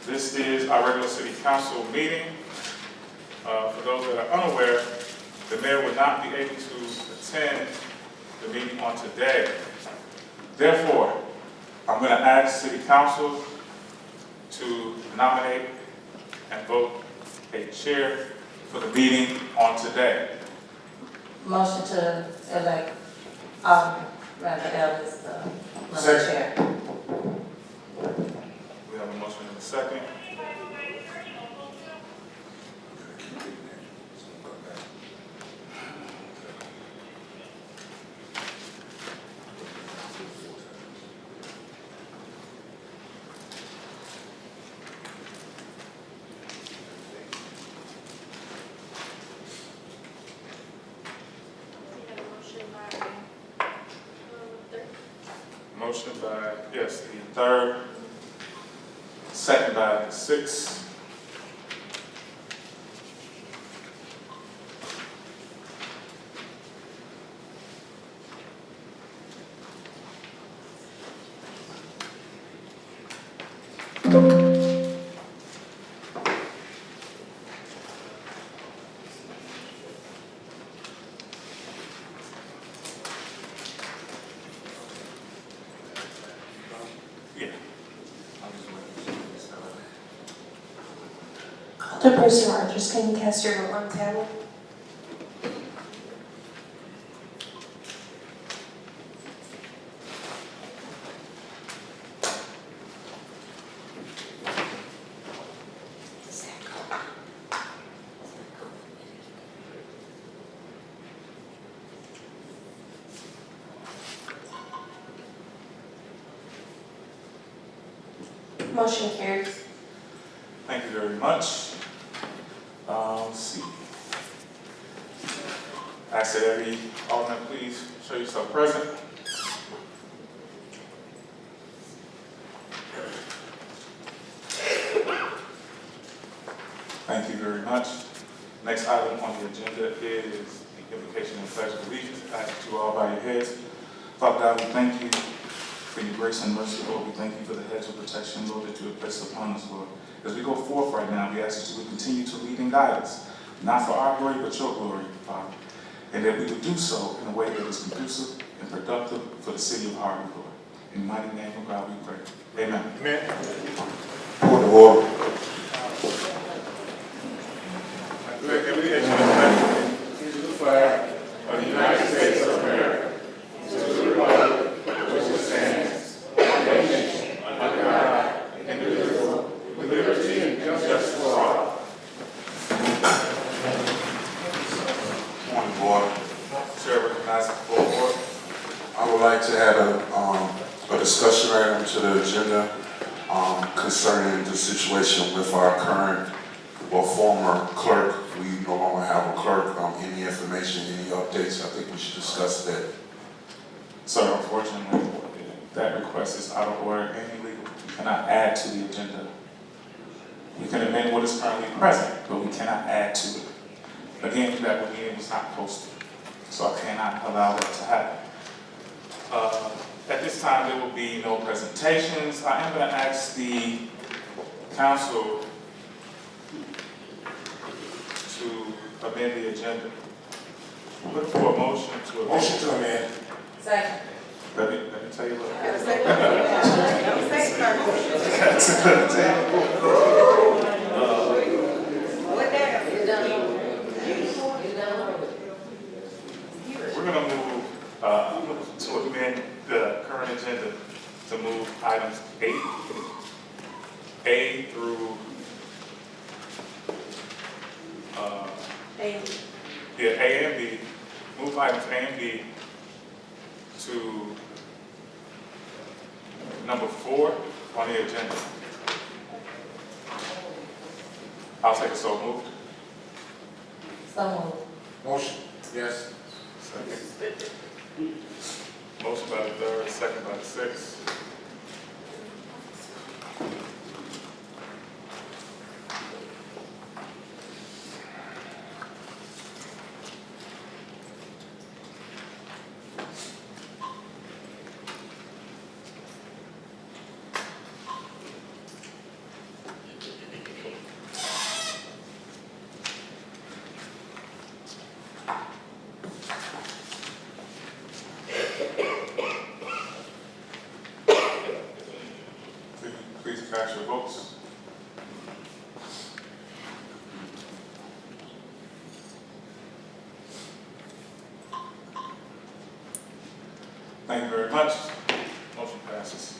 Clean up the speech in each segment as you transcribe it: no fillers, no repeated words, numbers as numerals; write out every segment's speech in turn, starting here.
This is our regular city council meeting. For those that are unaware, the mayor will not be able to attend the meeting on today. Therefore, I'm going to ask city council to nominate and vote a chair for the meeting on today. Motion to elect Randall Ellis, the chair. We have a motion and a second. Motion by, yes, the third, second by the sixth. Alderperson Rogers, can you cast your vote on the tablet? Motion carries. Thank you very much. Let's see. Ask that every alderman please show yourself present. Thank you very much. Next item on the agenda is the invocation and pledge of allegiance. I ask that you all bow your heads. Father God, we thank you for your grace and mercy, Lord. We thank you for the hedge of protection, Lord, that you have placed upon us, Lord. As we go forth right now, we ask that you would continue to lead and guide us, not for our glory, but your glory, Father. And that we would do so in a way that is conducive and productive for the city of Harvey, Lord. In the mighty name of God we pray. Amen. Amen. Point of order. To the flag of the United States of America, to the republic for which it stands, one nation, under God, indivisible, with liberty and justice for all. Point of order. Chair recognizes the full board. I would like to add a discussion item to the agenda concerning the situation with our current or former clerk. We no longer have a clerk. Any information, any updates, I think we should discuss that. So unfortunately, that request is out of order and illegal. We cannot add to the agenda. We can amend what is currently present, but we cannot add to it. Again, that meeting was not posted, so I cannot allow that to happen. At this time, there will be no presentations. I am going to ask the council to amend the agenda. Look for a motion to amend. Motion to amend. Second. Let me tell you what. We're going to move to amend the current agenda to move items A through A and B. Move items A and B to number 4 on the agenda. I'll take a so moved. So moved. Motion. Yes. Second. Motion by the third, second by the sixth. votes. Thank you very much. Motion passes.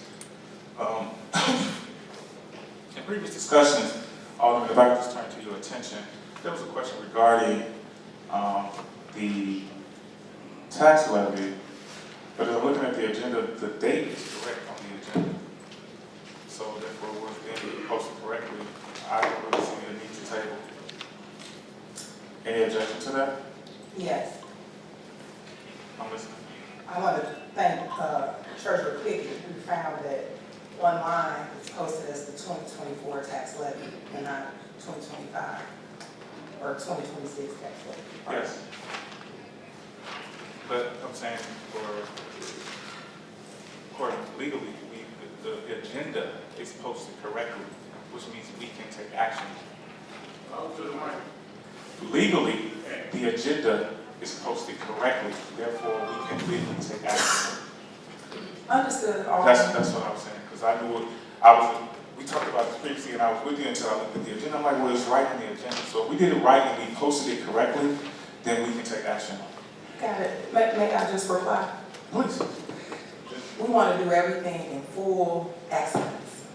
In previous discussions, Alderman, if I could just turn to your attention, there was a question regarding the tax levy, but as I'm looking at the agenda, the date is correct on the agenda. So therefore, it was being posted correctly. I don't really see a need to table. Any objection to that? Yes, I'm listening. I want to thank Treasurer Pickett, who found that online it's posted as the 2024 tax levy and not 2025 or 2026 tax levy. Yes. But I'm saying for legally, the agenda is posted correctly, which means we can take action. Legally, the agenda is posted correctly, therefore we can legally take action. Understood, That's Alderman. what I was saying, because I knew we talked about this previously, and I was with you until I looked at the agenda. I'm like, well, it's right in the agenda. So if we did it right and we posted it correctly, then we can take action. Got it. May I just reply? Please. We want to do everything in full excellence.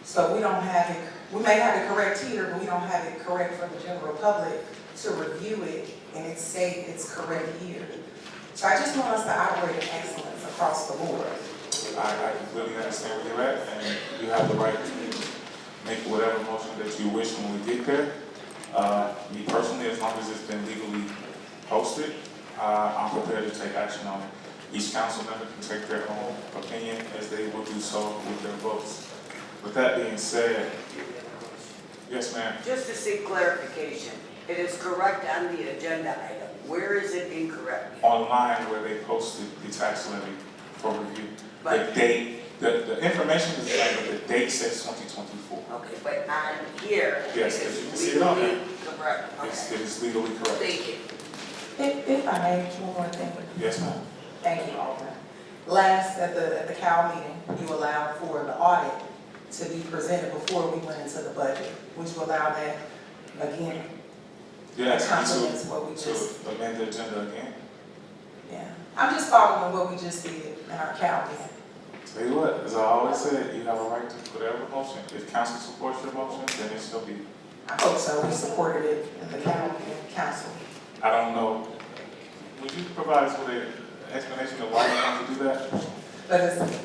So we don't have it, we may have it correct here, but we don't have it correct for the general public to review it and it say it's correct here. So I just want us to operate in excellence across the board. I completely understand where you're at, and you have the right to make whatever motion that you wish when we get there. Me personally, as long as it's been legally posted, I'm prepared to take action on it. Each council member can take their own opinion as they will do so with their votes. With that being said, yes, ma'am. Just to seek clarification, it is correct on the agenda item. Where is it incorrect? Online where they posted the tax levy for review. The But- date, the information is the same, but the date says 2024. Okay, but on here, it Yes, as you can see it on legally there. correct. It Okay, is legally correct. thank you. If I may, one more thing. Yes, ma'am. Thank you, Alderman. Last, at the CAL meeting, you allowed for the audit to be presented before we went into the budget. Would you allow that again? Yes, Compliments what we just, to amend the agenda again. yeah. I'm just following what we just did in our CAL meeting. Tell you what, as I always said, you have a right to put whatever motion. If council supports your motion, then it shall be. I hope so. We supported it in the CAL council. I don't know. Would you provide us with an explanation of why you want to do that? But it's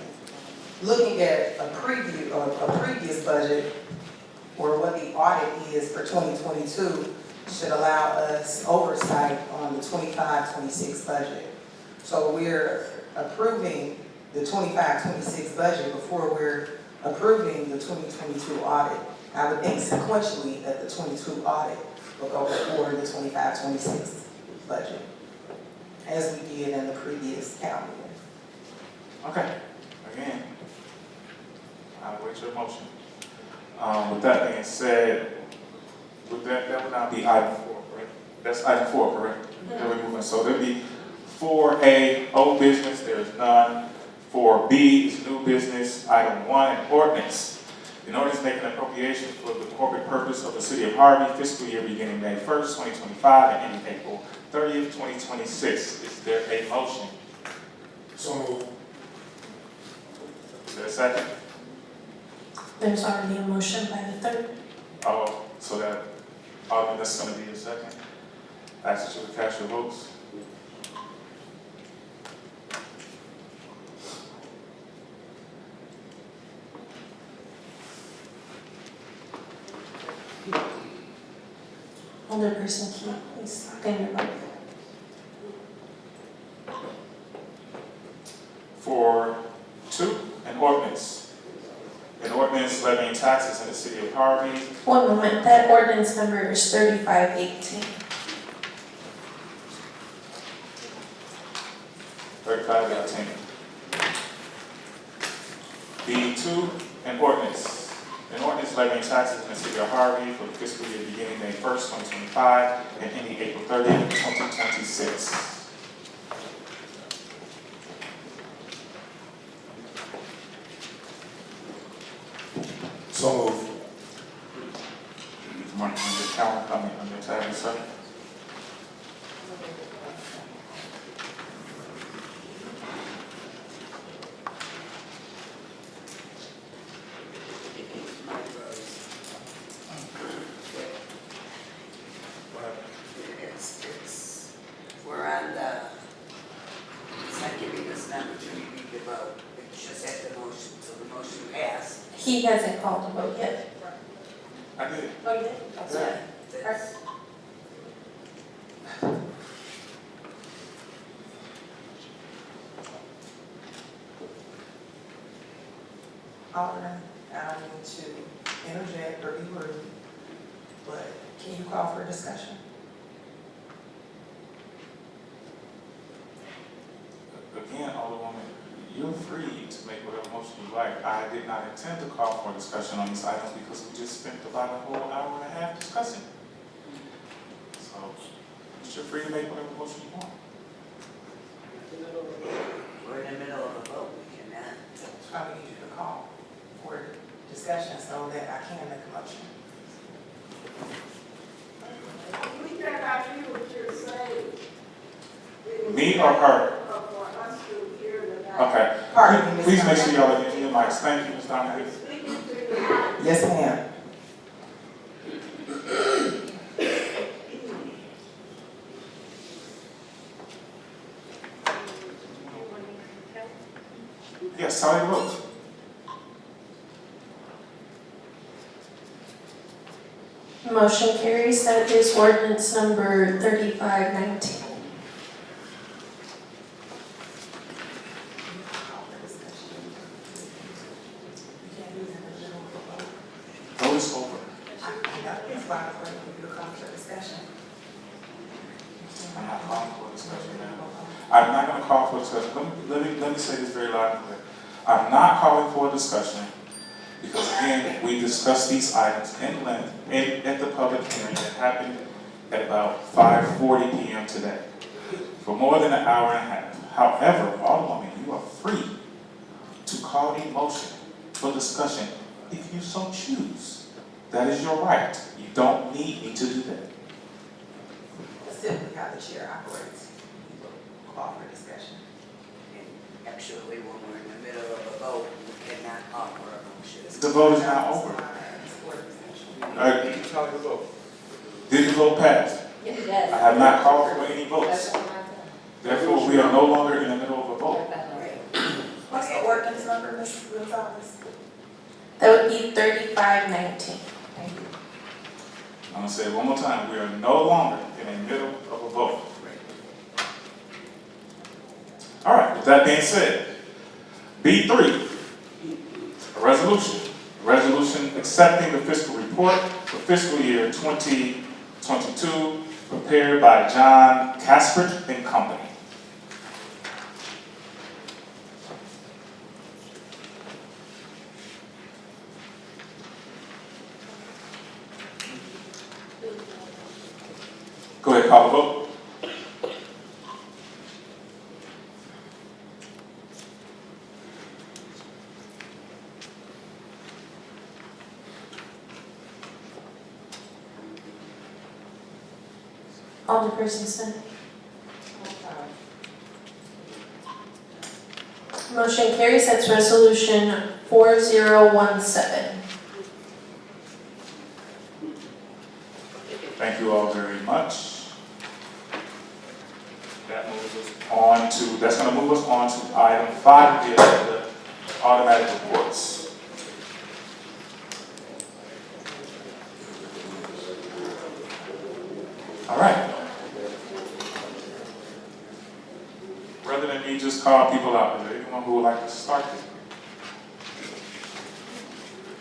looking at a preview of a previous budget or what the audit is for 2022 should allow us oversight on the 25-26 budget. So we're approving the 25-26 budget before we're approving the 2022 audit. I would think sequentially that the 22 audit will go before the 25-26 budget, as we did in the previous calendar year. Okay. Again, I'll wait your motion. With that being said, that would now be item 4, correct? That's item 4, correct? Then we're moving. So there'll be 4A, old business, there's none. 4B is new business. Item 1, an ordinance. An ordinance making appropriation for the corporate purpose of the city of Harvey, fiscal year beginning May 1st, 2025, and ending April 30th, 2026. Is there a motion? So moved. Is there a second? There's already a motion by the third. Oh, so that, Alderman, that's going to be your second. Ask that you would cast your votes. Alderperson Key, please stand your vote. For 2, an ordinance. An ordinance levying taxes in the city of Harvey. One moment, that ordinance number is 3518. 3518. B2, an ordinance. An ordinance levying taxes in the city of Harvey for the fiscal year beginning May 1st, 2025, and ending April 30th, 2026. So moved. On your calendar, on your tablet, sir. We're on the, it's not giving us an opportunity to vote. It's just at the motion, so the motion passed. He hasn't called the vote yet. I did. Oh, you did? Yeah. That's- Alderman, I don't mean to interject or be rude, but can you call for a discussion? Again, Alderwoman, you're free to make whatever motion you like. I did not intend to call for a discussion on these items because we just spent about a whole hour and a half discussing. So, you're free to make whatever motion you want. We're in the middle of a vote, we cannot. That's why we need you to call for a discussion so that I can make a motion. We cannot hear what you're saying. Me or her? For us to hear tonight. Okay. Pardon me, Ms. Please make sure Dunn. y'all are using your mics. Thank you, Ms. Donahue. Speaking to the mic. Yes, ma'am. Yes, tell your vote. Motion carries. That is ordinance number 3519. Vote is over. That's why I'm waiting for you to call for a discussion. I'm not calling for a discussion now. I'm not gonna call for a discussion. Let me say this very loud and clear. I'm not calling for a discussion because again, we discussed these items in length at the public hearing that happened at about 5:40 p.m. today for more than an hour and a half. However, Alderwoman, you are free to call a motion for discussion if you so choose. That is your right. You don't need me to do that. That's simply how the chair operates. You will call for discussion. And actually, when we're in the middle of a vote, we cannot offer a motion. The vote is now over. Did the vote pass? Yes, it I does. have not called for any That's votes. what I'm saying. Therefore, we are no longer in the middle of a vote. What's the ordinance number, Ms. Gonzalez? That would be 3519. Thank you. I'm gonna say it one more time. We are no longer in the middle of a vote. All right, with that being said, B3, a resolution. A resolution accepting the fiscal report for fiscal year 2022 prepared by John Caspert and Company. Go ahead, call the vote. Alderperson Smith. Motion carries. That's resolution 4017. Thank you all very much. That moves us on to, that's going to move us on to item 5 of the agenda, automatic reports. All right. Rather than me just call people out, is there anyone who would like to start this?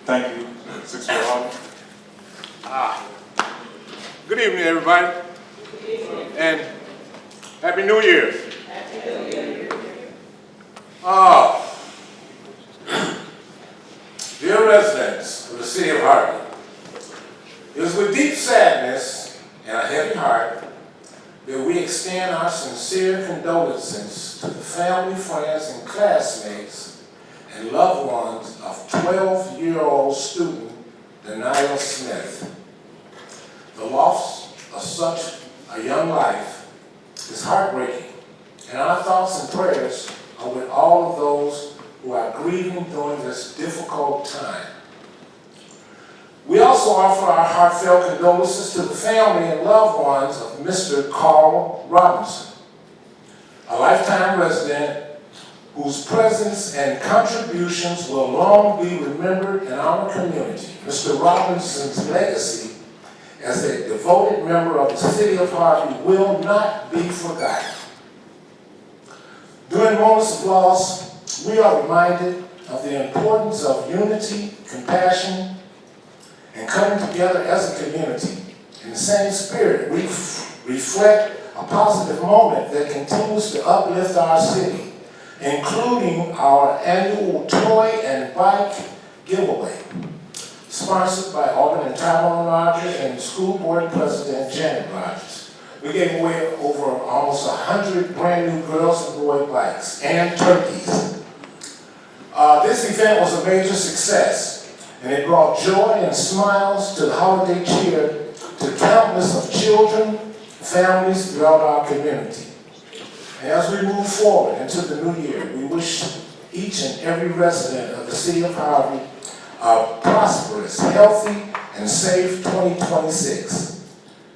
Thank you, 6-year Alderman. Good evening, everybody. And Happy New Year. Dear residents of the city of Harvey, it is with deep sadness and a heavy heart that we extend our sincere condolences to the family, friends, and classmates and loved ones of 12-year-old student Denial Smith. The loss of such a young life is heartbreaking, and our thoughts and prayers are with all of those who are grieving during this difficult time. We also offer our heartfelt condolences to the family and loved ones of Mr. Carl Robinson, a lifetime resident whose presence and contributions will long be remembered in our community. Mr. Robinson's legacy as a devoted member of the city of Harvey will not be forgotten. During moments of loss, we are reminded of the importance of unity, compassion, and coming together as a community. In the same spirit, we reflect a positive moment that continues to uplift our city, including our annual toy and bike giveaway, sponsored by Alderman Tyrone Rogers and School Board President Janet Rogers. We gave away over almost 100 brand new girls and boy bikes and turkeys. This event was a major success, and it brought joy and smiles to the holiday cheer to countless of children, families throughout our community. And as we move forward into the new year, we wish each and every resident of the city of Harvey a prosperous, healthy, and safe 2026.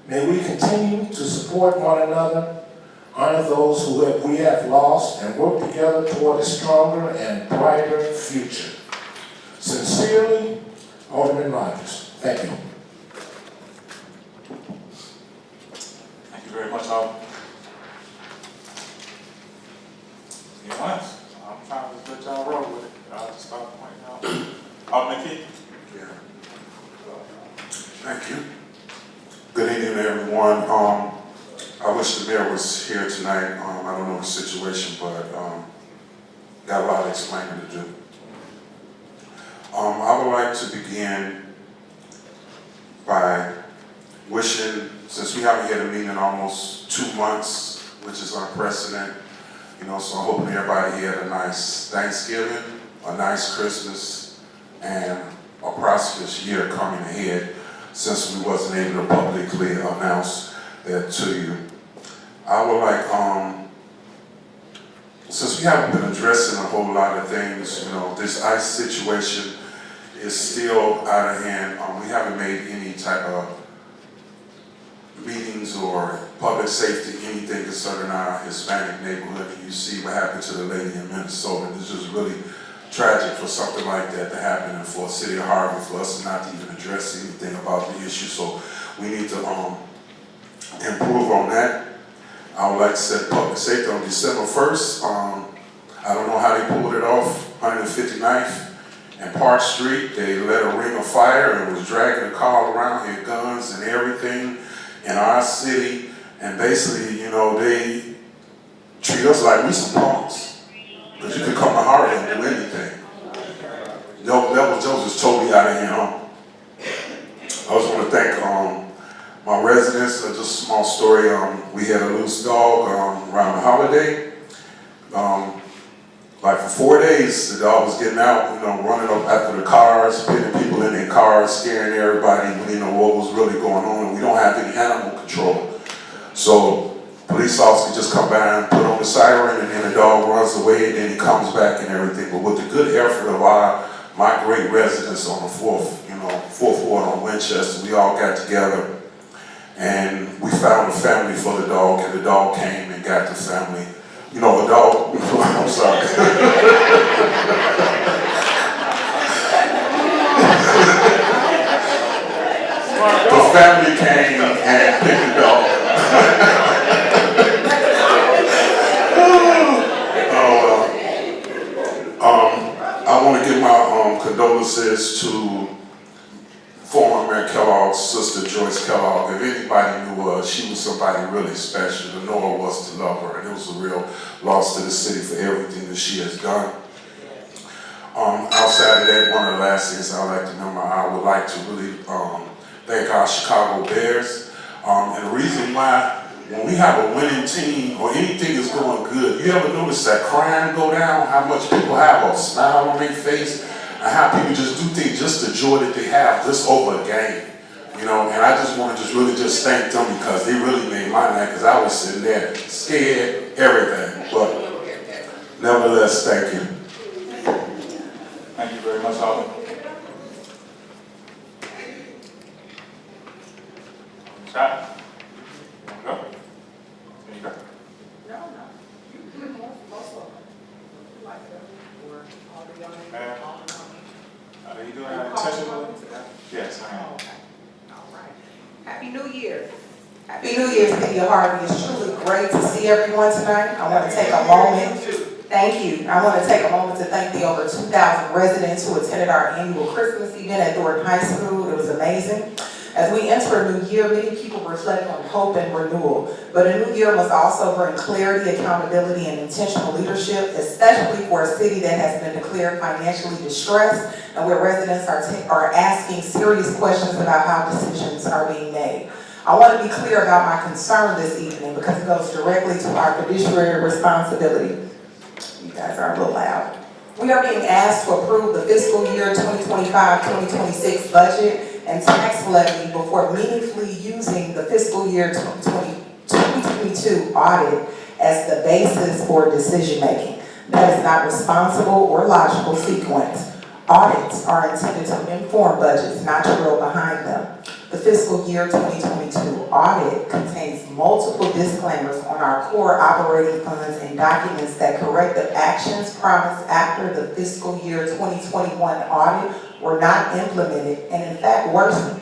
May we continue to support one another, honor those we have lost, and work together toward a stronger and brighter future. Sincerely, Alderman Rogers. Thank you. Thank you very much, Alderman. To be honest, I'm trying to just let y'all roll with it. I'll just start pointing out. Alderman Key. Yeah. Thank you. Good evening, everyone. I wish the mayor was here tonight. I don't know the situation, but got a lot of explaining to do. I would like to begin by wishing, since we haven't had a meeting in almost 2 months, which is unprecedented, so I'm hoping everybody had a nice Thanksgiving, a nice Christmas, and a prosperous year coming ahead, since we wasn't able to publicly announce that to you. I would like, since we haven't been addressing a whole lot of things, this ICE situation is still out of hand. We haven't made any type of meetings or public safety, anything concerning our Hispanic neighborhood. And you see what happened to the lady in Minnesota. It's just really tragic for something like that to happen, and for the city of Harvey, for us not to even address anything about the issue. So we need to improve on that. I would like to set public safety on December 1st. I don't know how they pulled it off, 159th and Park Street. They lit a ring of fire and was dragging the car around, had guns and everything in our city. And basically, they treat us like we some punks. Because you could come to Harvey and do anything. No, that was just totally out of hand. I just want to thank my residents. Just a small story. We had a loose dog around the holiday. Like for 4 days, the dog was getting out, running up after the cars, hitting people in their cars, scaring everybody. We didn't know what was really going on, and we don't have any animal control. So police officer just come by and put on the siren, and then the dog runs away, and then he comes back and everything. But with the good effort of my great residents on the fourth ward on Winchester, we all got together, and we found a family for the dog, and the dog came and got the family. The dog, I'm sorry. The family came and picked the dog. I want to give my condolences to former Mayor Kellogg's sister, Joyce Kellogg. If anybody knew her, she was somebody really special. To know her was to love her, and it was a real loss to the city for everything that she has done. Outside of that, one of the last things I like to remember, I would like to really thank our Chicago Bears. And the reason why, when we have a winning team or anything is going good, you ever notice that crime go down, how much people have a smile on their face, and how people just do things, just the joy that they have just over a game. You know, and I just want to just thank them because they really made my night because I was sitting there scared, everything. But nevertheless, thank you. Thank you very much, Alderman. Scott? Go. There you go. Ma'am? Are you doing that intentionally? Yes, I am. All right. Happy New Year. Happy New Year, City of Harvey. It's truly great to see everyone tonight. I want to take a moment. Thank you. I want to take a moment to thank the over 2,000 residents who attended our annual Christmas event at Thornton High School. It was amazing. As we enter a new year, many people reflect on hope and renewal. But a new year must also bring clarity, accountability, and intentional leadership, especially for a city that has been declared financially distressed and where residents are asking serious questions about how decisions are being made. I want to be clear about my concern this evening because it goes directly to our fiduciary responsibility. You guys are a little loud. We are being asked to approve the fiscal year 2025-2026 budget and tax levy before meaningfully using the fiscal year 2022 audit as the basis for decision making. That is not responsible or logical sequence. Audits are intended to inform budgets, not trail behind them. The fiscal year 2022 audit contains multiple disclaimers on our core operating funds and documents that corrective actions promised after the fiscal year 2021 audit were not implemented and in fact worsened.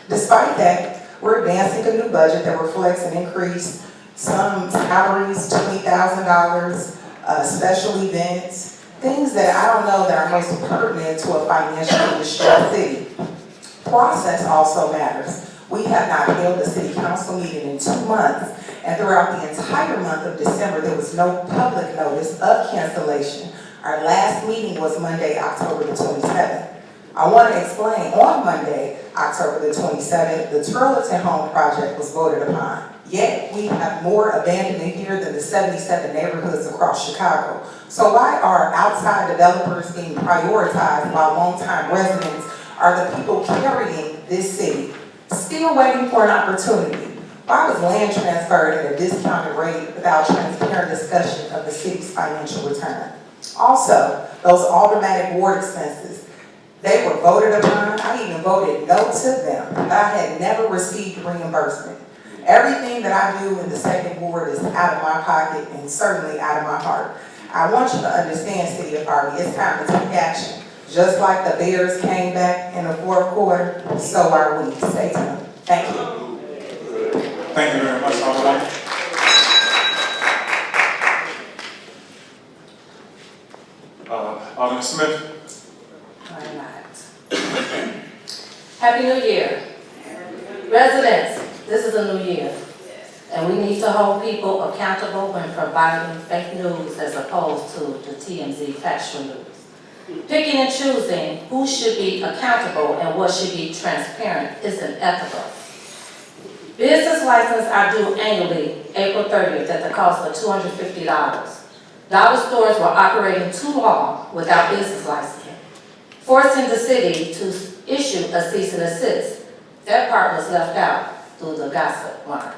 Despite that, we're advancing a new budget that reflects an increase, some salaries, $20,000, special events, things that I don't know that are most pertinent to a financially distressed city. Process also matters. We have not held a city council meeting in 2 months, and throughout the entire month of December, there was no public notice of cancellation. Our last meeting was Monday, October the 27th. I want to explain, on Monday, October the 27th, the Turleton Home project was voted upon. Yet, we have more abandonment here than the 77 neighborhoods across Chicago. So why are outside developers being prioritized while longtime residents are the people carrying this city, still waiting for an opportunity? Why was land transferred at a discounted rate without transparent discussion of the city's financial return? Also, those Aldermanic ward expenses, they were voted upon. I even voted no to them, but I had never received reimbursement. Everything that I do in the second ward is out of my pocket and certainly out of my heart. I want you to understand, City of Harvey, it's time to take action. Just like the Bears came back in the fourth quarter, so are we. Stay tuned. Thank you. Thank you very much, Alderman. Alderman Smith. All right. Happy New Year. Residents, this is a new year, and we need to hold people accountable when providing fake news as opposed to the TMZ factual news. Picking and choosing who should be accountable and what should be transparent isn't ethical. Business licenses are due annually, April 30th, at the cost of $250. Dollar stores were operating too long without business licensing, forcing the city to issue a cease and desist. That part was left out through the gossip line.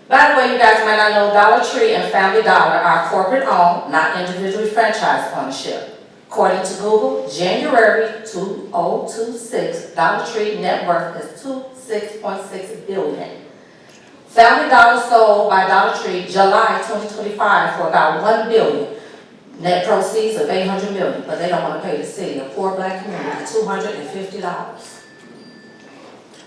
By the way, you guys might not know Dollar Tree and Family Dollar are corporate owned, not individually franchised ownership. According to Google, January 2026, Dollar Tree net worth is $26.6 billion. Family Dollar sold by Dollar Tree July 2025 for about $1 billion. Net proceeds of $800 million, but they don't want to pay the city, a poor black community, $250.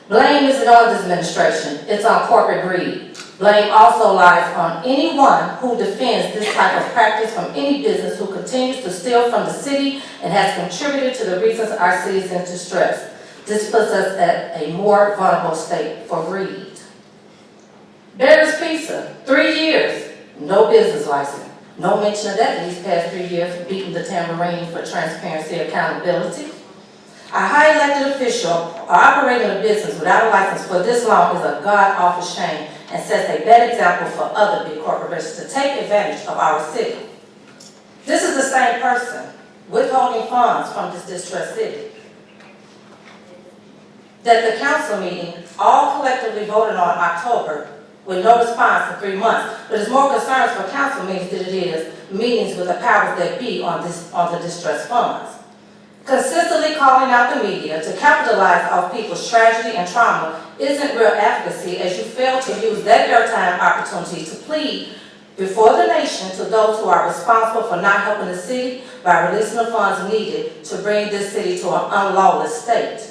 Blame isn't on this administration, it's on corporate greed. Blame also lies on anyone who defends this type of practice from any business who continues to steal from the city and has contributed to the reasons our city is in distress. This puts us at a more vulnerable state for greed. Bear's Pizza, 3 years, no business license. No mention of that in these past 3 years, beating the tambourine for transparency and accountability. A high elected official operating a business without a license for this long is a god-awful shame and sets a bad example for other big corporations to take advantage of our city. This is the same person withholding funds from this distressed city. that the council meeting all collectively voted on October with no response for 3 months. But it's more concerns for council meetings than it is meetings with the powers that be on the distress funds. Consistently calling out the media to capitalize off people's tragedy and trauma isn't real advocacy, as you fail to use that airtime opportunity to plead before the nation to those who are responsible for not helping the city by releasing the funds needed to bring this city to an unlawless state.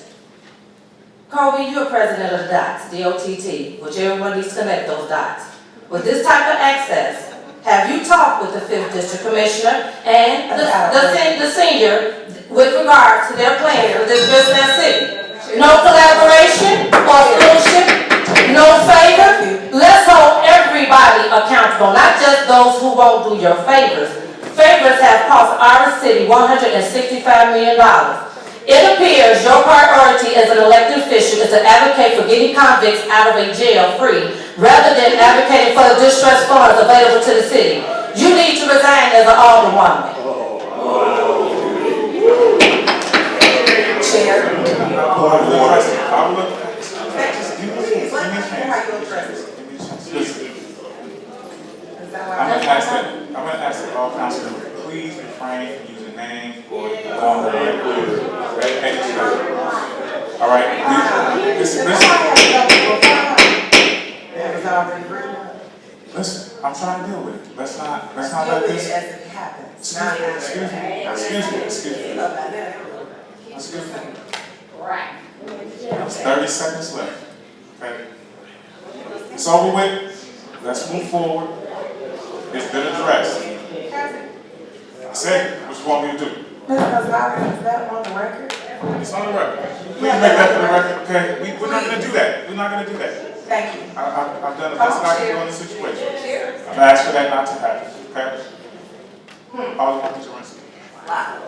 Kobe, you're president of the DOTS, D-O-T-T, whichever one needs to connect those dots. With this type of access, have you talked with the 5th District Commissioner and the senior with regard to their plans for this business city? No collaboration or solution? No favor? Let's hold everybody accountable, not just those who won't do your favors. Favors have cost our city $165 million. It appears your priority as an elected official is to advocate for getting convicts out of a jail free, rather than advocating for the distress funds available to the city. You need to resign as an alderwoman. Chair. I will look at this. I'm gonna ask that all council members please refrain from using names or going the record. All right, listen, I'm trying to deal with it. Let's not let this. As it happens. Excuse me. There's 30 seconds left. Okay. It's over with. Let's move forward. It's been addressed. I said, what you want me to do? Is that on the record? It's on the record. Please make that for the record, okay? We're not gonna do that. We're not gonna do that. Thank you. I've done the best I can do in this situation. I've asked for that not to happen, okay? Alderman Johnson. Wow.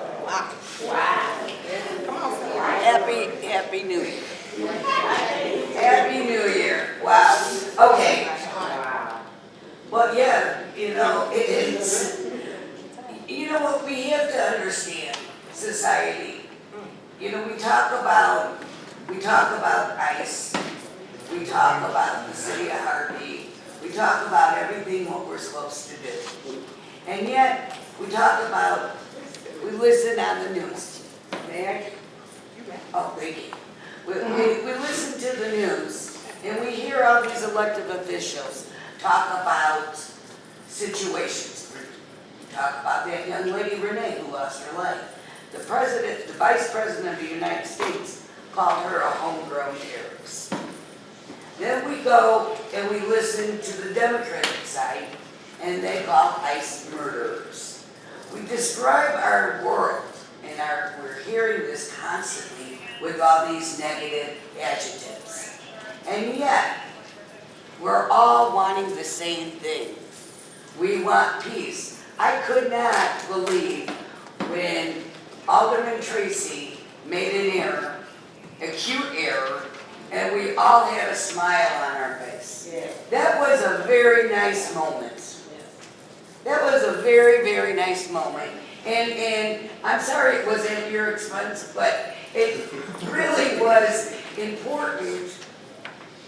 Happy New Year. Happy New Year. Wow. Okay. Well, yeah, it's, what we have to understand, society. We talk about ICE. We talk about the city of Harvey. We talk about everything what we're supposed to do. And yet, we listen on the news. May I? Oh, thank you. We listen to the news, and we hear all these elected officials talk about situations. Talk about that young lady Renee who lost her life. The vice president of the United States called her a homegrown terrorist. Then we go and we listen to the Democratic side, and they call ICE murderers. We describe our world, and we're hearing this constantly with all these negative adjectives. And yet, we're all wanting the same thing. We want peace. I could not believe when Alderman Tracy made an error, acute error, and we all had a smile on our face. Yeah. That was a very nice moment. That was a very, very nice moment. And I'm sorry it was at your expense, but it really was important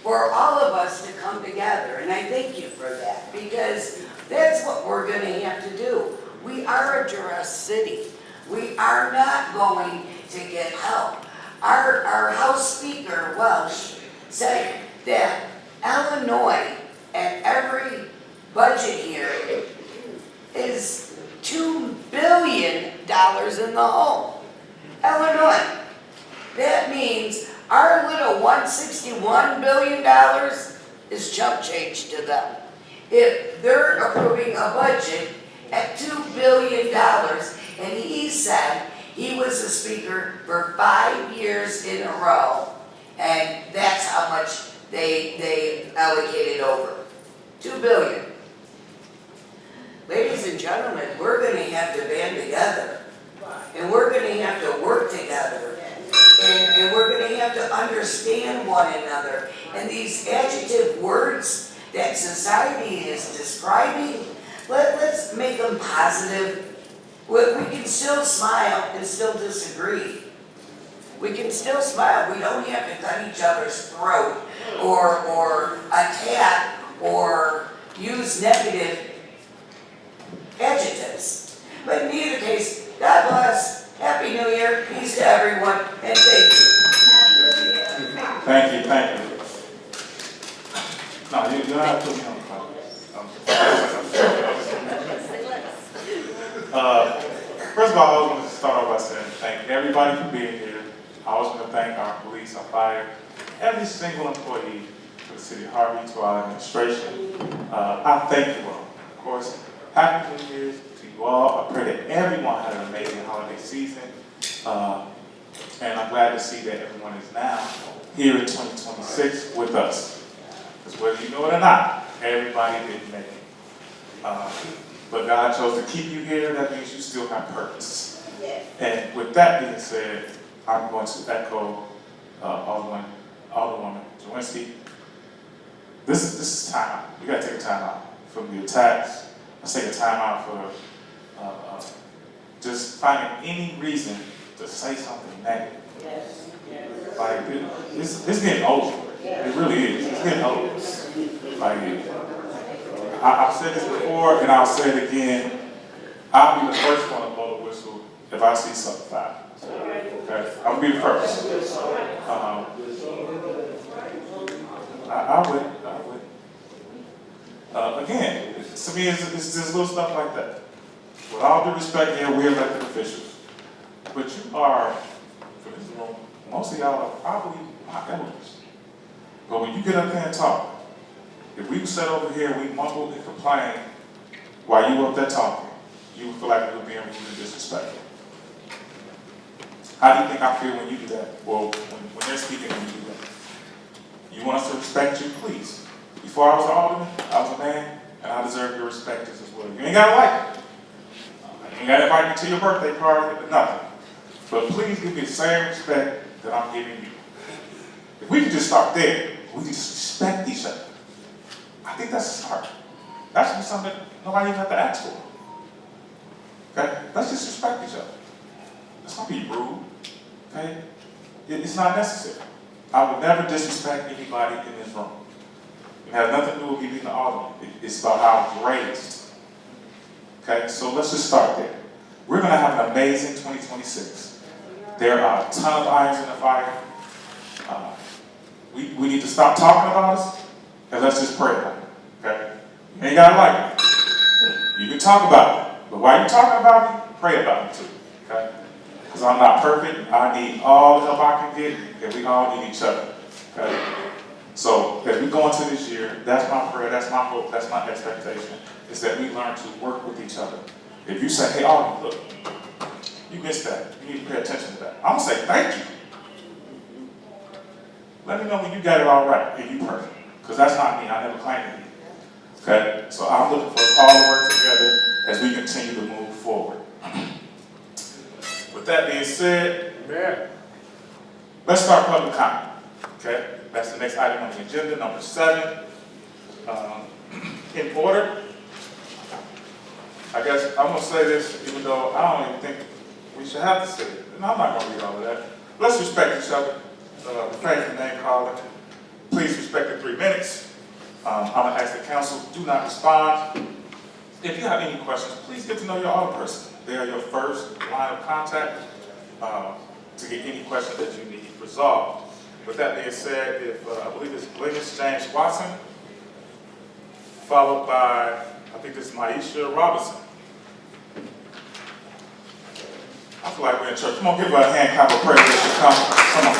for all of us to come together. And I thank you for that, because that's what we're going to have to do. We are a duress city. We are not going to get help. Our House Speaker, Welsh, said that Illinois, at every budget hearing, is $2 billion in the hole. Illinois. That means our little $161 billion is chump change to them. If they're approving a budget at $2 billion, and he said he was the speaker for 5 years in a row, and that's how much they allocated over. $2 billion. Ladies and gentlemen, we're going to have to band together, and we're going to have to work together, and we're going to have to understand one another. And these adjective words that society is describing, let's make them positive. We can still smile and still disagree. We can still smile. We don't have to cut each other's throat or attack or use negative adjectives. But in either case, God bless, Happy New Year, peace to everyone, and thank you. Thank you, thank you. No, you don't have to put me on the clock. First of all, I want to start off by saying thank everybody for being here. I also want to thank our police, our fire, every single employee for the city of Harvey, to our administration. I thank you all. Of course, Happy New Year's to you all. I pray that everyone had an amazing holiday season. And I'm glad to see that everyone is now here in 2026 with us. Because whether you know it or not, everybody didn't make it. But God chose to keep you here. That means you still have purpose. Yes. And with that being said, I'm going to echo Alderwoman Jowinsky. This is time out. We got to take a time out from the attacks. Let's take a time out for just finding any reason to say something negative. Yes. Like, it's getting old. It really is. It's getting old. Like, I've said this before, and I'll say it again. I'll be the first one to blow the whistle if I see something bad. Okay? I'll be the first. I would. Again, to me, it's just little stuff like that. With all due respect, yeah, we're elected officials. But you are, for this room, most of y'all are probably my elders. But when you get up there and talk, if we sat over here and we mumbled and complained while you were up there talking, you would feel like we were being rude and disrespectful. How do you think I feel when you do that? Well, when they're speaking when you do that. You want us to respect you, please. Before I was an alderman, I was a man, and I deserve your respect as well. You ain't gotta like it. You ain't gotta invite me to your birthday party, nothing. But please give me the same respect that I'm giving you. If we could just start there, we just respect each other. I think that's a start. That should be something that nobody even have to ask for. Okay? Let's just respect each other. Let's not be rude. Okay? It's not necessary. I would never disrespect anybody in this room. It has nothing to do with me being an alderman. It's about how I was raised. Okay? So let's just start there. We're going to have an amazing 2026. There are a ton of irons in the fire. We need to stop talking about us, and let's just pray about it. Okay? You ain't got to like it. You can talk about it. But while you're talking about me, pray about it too. Okay? Because I'm not perfect. I need all the help I can get, and we all need each other. Okay? So as we go into this year, that's my prayer, that's my hope, that's my expectation, is that we learn to work with each other. If you say, hey, Alden, look, you missed that. You need to pay attention to that. I'm going to say thank you. Let me know when you got it all right and you perfect. Because that's not me. I never claimed it. Okay? So I'm looking for us all to work together as we continue to move forward. With that being said, let's start public comment. Okay? That's the next item on the agenda, number 7. In order, I guess I'm going to say this, even though I don't even think we should have to say it. And I'm not going to read all of that. Let's respect each other. Refrain from name calling. Please respect the 3 minutes. I'm going to ask the council, do not respond. If you have any questions, please get to know your alderperson. They are your first line of contact to get any questions that you need resolved. With that being said, if I believe it's Williams James Watson, followed by, I think this is Maisha Robinson. I feel like we're in church. Come on, give her a hand clap of praise as she comes. Come on.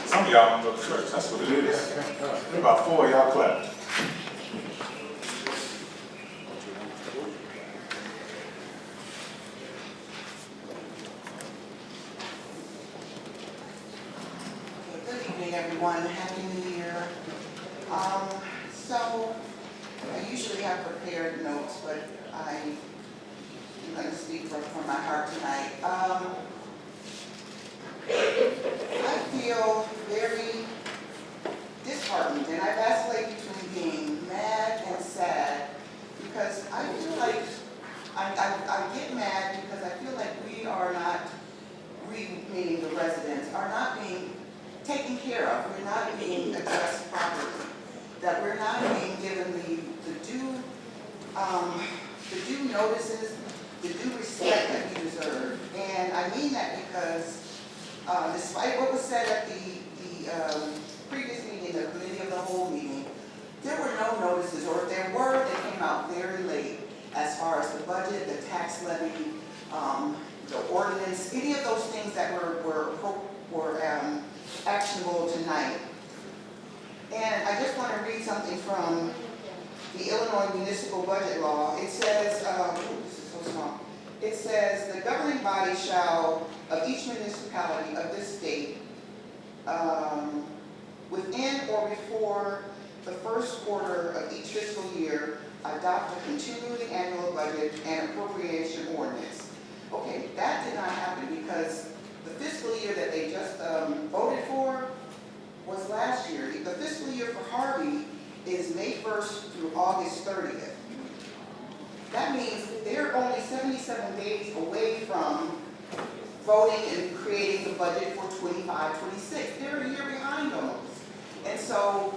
Some of y'all don't go to church. That's what it is. About 4 of y'all clap. Good evening, everyone. Happy New Year. So I usually have prepared notes, but I'm going to speak from my heart tonight. I feel very disheartened, and I vacillate between being mad and sad, because I feel like I get mad because I feel like we are not, we meaning the residents, are not being taken care of, we're not being addressed properly, that we're not being given the due notices, the due respect that we deserve. And I mean that because despite what was said at the previous meeting, the committee of the whole meeting, there were no notices, or if there were, they came out very late as far as the budget, the tax levy, the ordinance, any of those things that were actionable tonight. And I just want to read something from the Illinois Municipal Budget Law. It says, this is so small. It says, the governing body shall, of each municipality of this state, within or before the first quarter of each fiscal year, adopt a continuing annual budget and appropriation ordinance. Okay, that did not happen because the fiscal year that they just voted for was last year. The fiscal year for Harvey is May 1st through August 30th. That means they're only 77 days away from voting and creating the budget for 25-26. They're a year behind almost. And so,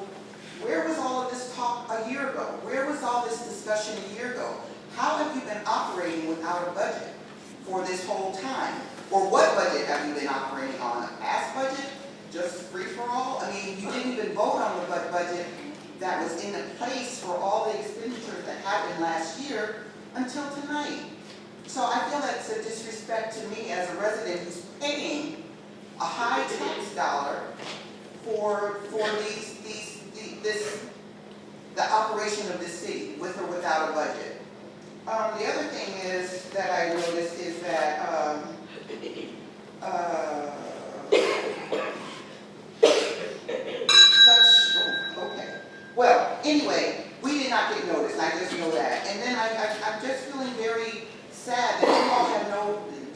where was all of this talk a year ago? Where was all this discussion a year ago? How have you been operating without a budget for this whole time? Or what budget have you been operating on? A past budget? Just free for all? I mean, you didn't even vote on the budget that was in place for all the expenditures that happened last year until tonight. So I feel that's a disrespect to me as a resident who's paying a high tax dollar for the operation of this city, with or without a budget. The other thing is that I noticed is that well, anyway, we did not get noticed, I just know that. And then I'm just feeling very sad that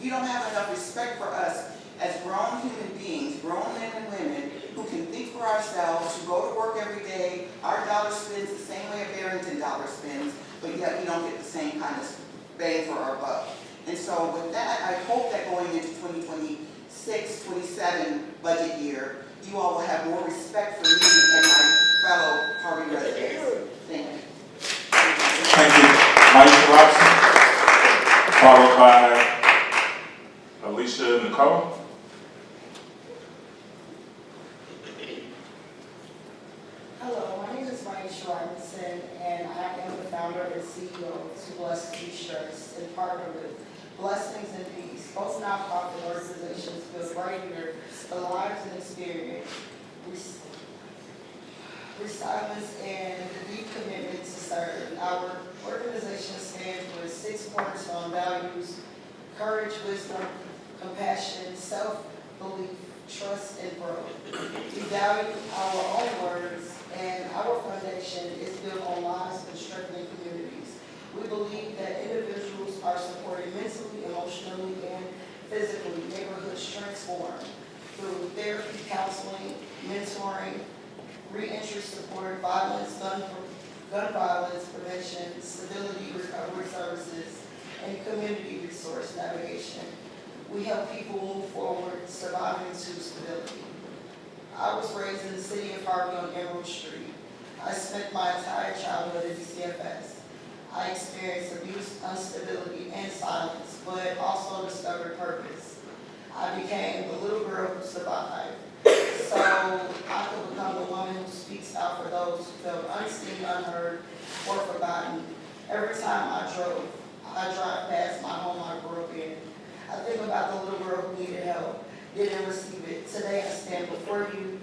you don't have enough respect for us as grown human beings, grown men and women, who can think for ourselves, who go to work every day. Our dollar spends the same way a Barrington dollar spends, but yet we don't get the same kind of bang for our buck. And so with that, I hope that going into 2026, 27 budget year, you all will have more respect for me and my fellow Harvey residents. Thank you. Thank you. Mike Robson, followed by Alicia Nicole. Hello, my name is Maisha Robinson, and I am the founder and CEO of Two Blessed T-shirts and partner with Blessings and Peace. Both nonprofit organizations build brighter the lives and experience, resilience, and a deep commitment to serve. Our organization stands for 6 cornerstone values: courage, wisdom, compassion, self-belief, trust, and growth. We value our own words, and our foundation is built on lives constructing communities. We believe that individuals are supported mentally, emotionally, and physically. Neighborhoods transformed through therapy, counseling, mentoring, reentry support, gun violence prevention, stability recovery services, and community resource navigation. We help people move forward, surviving to stability. I was raised in the city of Harvey on Emerald Street. I spent my entire childhood in CFS. I experienced abuse, instability, and silence, but also discovered purpose. I became the little girl who survived, so I could become the woman who speaks out for those who felt unseen, unheard, or forgotten. Every time I drive past my home I grew up in, I think about the little girl who needed help, didn't receive it. Today I stand before you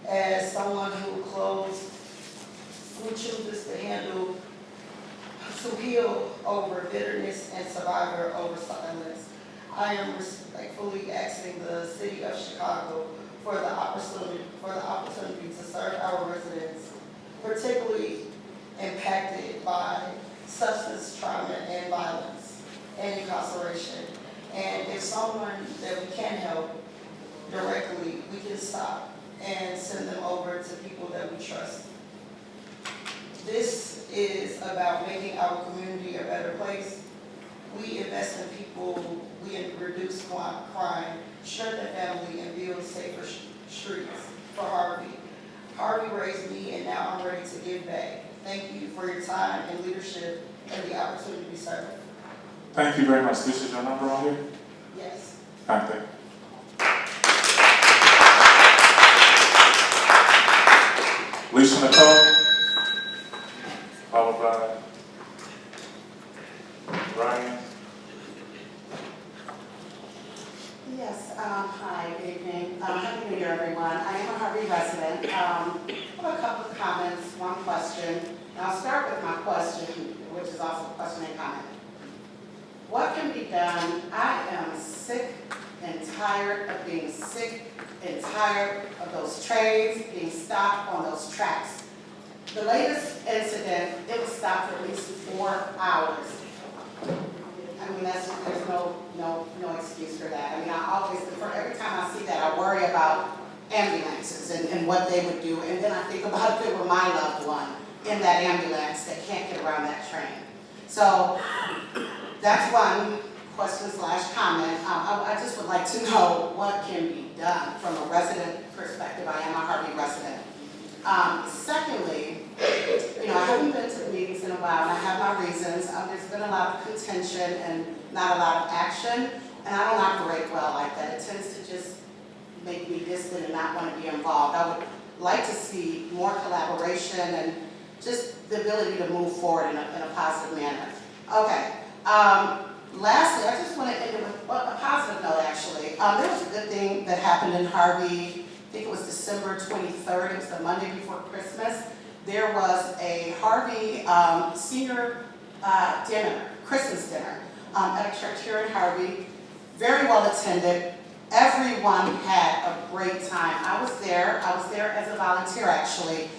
as someone who chooses to heal over bitterness and survivor over silence. I am respectfully asking the city of Chicago for the opportunity to serve our residents, particularly impacted by substance trauma and violence and incarceration. And if someone that we can help directly, we can stop and send them over to people that we trust. This is about making our community a better place. We invest in people, we reduce crime, strengthen family, and build safer streets. Bay. Thank you for your time and leadership and the opportunity to serve. Thank you very much. This is your number on here? Yes. Thank you. Lisa Nicole, followed by Ryan. Yes, hi, good evening. Happy New Year, everyone. I am a Harvey resident. I have a couple of comments, one question. And I'll start with my question, which is also a question and comment. What can be done? I am sick and tired of being sick and tired of those trains being stopped on those tracks. The latest incident, it was stopped for at least 4 hours. I mean, there's no excuse for that. I mean, every time I see that, I worry about ambulances and what they would do, and then I think about if it were my loved one in that ambulance that can't get around that train. So that's one question/comment. I just would like to know what can be done from a resident perspective. I am a Harvey resident. Secondly, I haven't been to the meetings in a while, and I have my reasons. There's been a lot of contention and not a lot of action, and I don't operate well like that. It tends to just make me distant and not want to be involved. I would like to see more collaboration and just the ability to move forward in a positive manner. Okay. Lastly, I just want to end it with a positive note, actually. There was a good thing that happened in Harvey. I think it was December 23rd. It was the Monday before Christmas. There was a Harvey senior dinner, Christmas dinner, at a church here in Harvey. Very well attended. Everyone had a great time. I was there as a volunteer, actually.